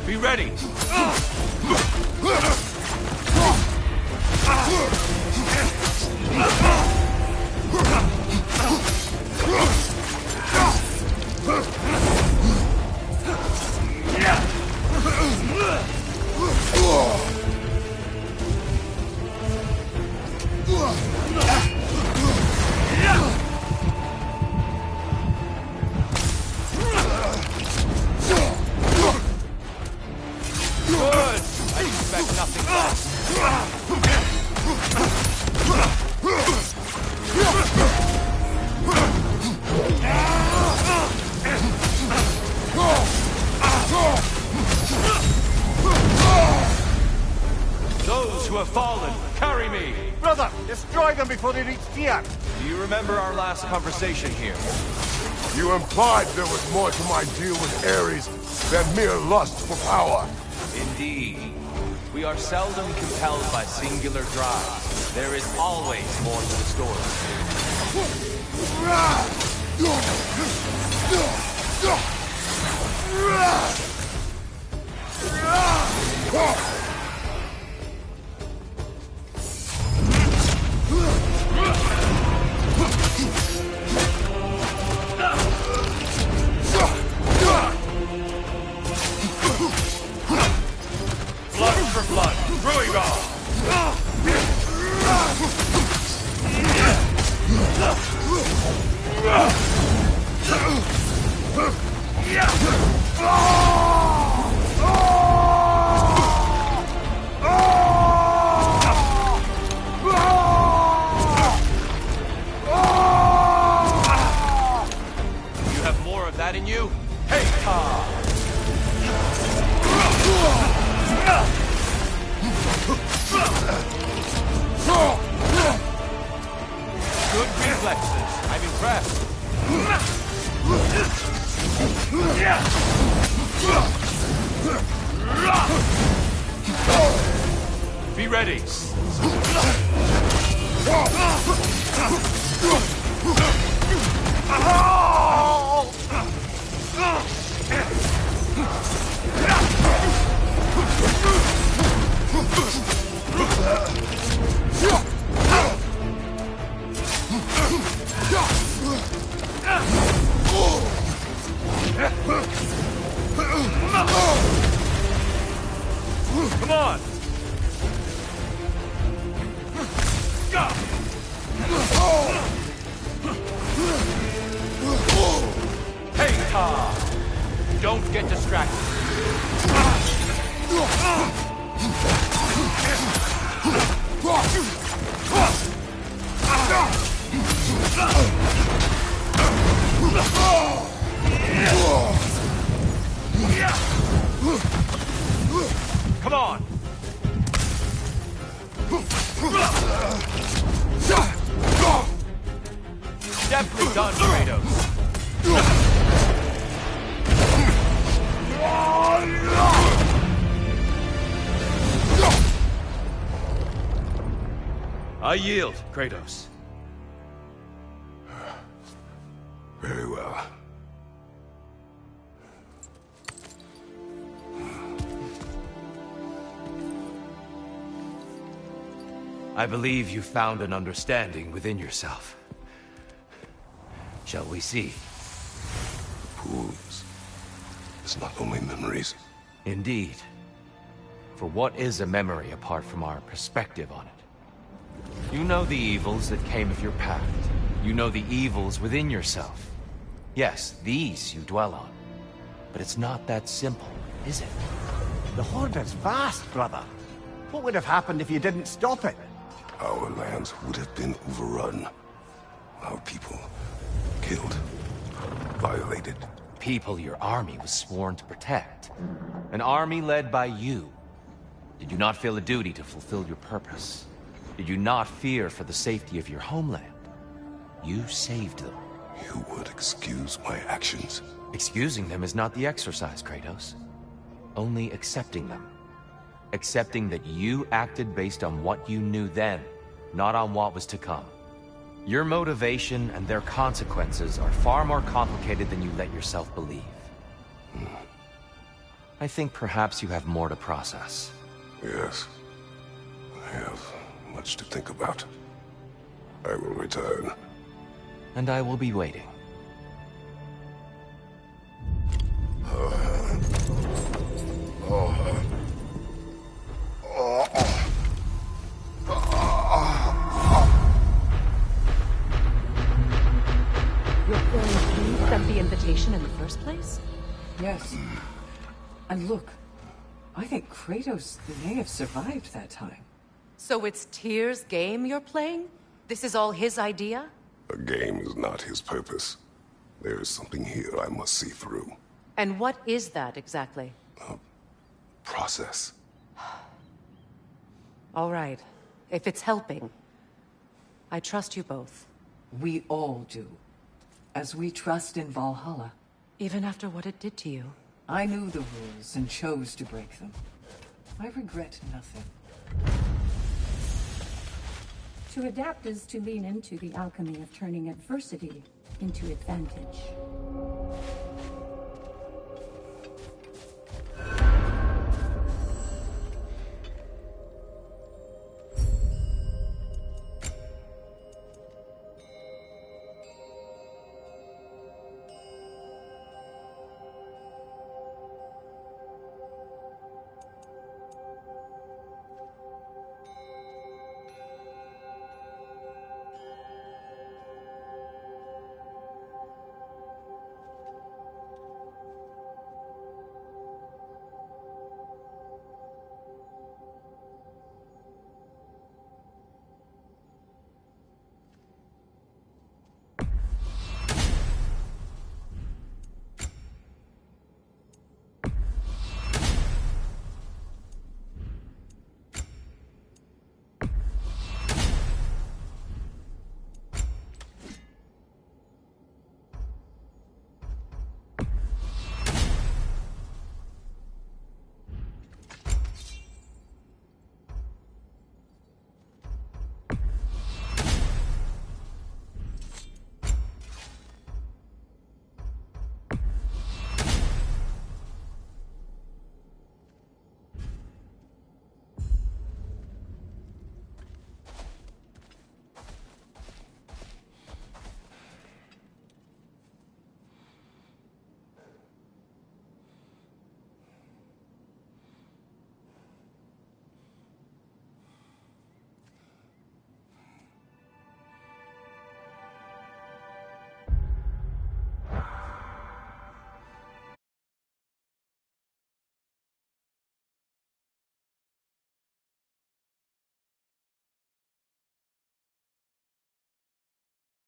Be ready! Good! I expect nothing less. Those who have fallen, carry me! Brother, destroy them before they reach Tyr! Do you remember our last conversation here? You implied there was more to my deal with Ares than mere lust for power. Indeed. We are seldom compelled by singular drives. There is always more to the story. Blood for blood, Ragnarok! You have more of that in you? Hey, good reflexes. I'm impressed. Be ready. Deftly done, Kratos. I yield, Kratos. Very well. I believe you found an understanding within yourself. Shall we see? Fools. It's not only memories. Indeed. For what is a memory apart from our perspective on it? You know the evils that came of your path. You know the evils within yourself. Yes, these you dwell on. But it's not that simple, is it? The Horde is vast, brother. What would have happened if you didn't stop it? Our lands would have been overrun. Our people killed, violated. People your army was sworn to protect. An army led by you. Did you not feel a duty to fulfill your purpose? Did you not fear for the safety of your homeland? You saved them. You would excuse my actions? Excusing them is not the exercise, Kratos. Only accepting them. Accepting that you acted based on what you knew then, not on what was to come. Your motivation and their consequences are far more complicated than you let yourself believe. I think perhaps you have more to process. Yes. I have much to think about. I will return. And I will be waiting. You're feeling pleased at the invitation in the first place? Yes. And look, I think Kratos may have survived that time. So it's Tyr's game you're playing? This is all his idea? A game is not his purpose. There is something here I must see through. And what is that exactly? Process. All right. If it's helping, I trust you both. We all do. As we trust in Valhalla. Even after what it did to you. I knew the rules and chose to break them. I regret nothing. To adapt is to lean into the alchemy of turning adversity into advantage.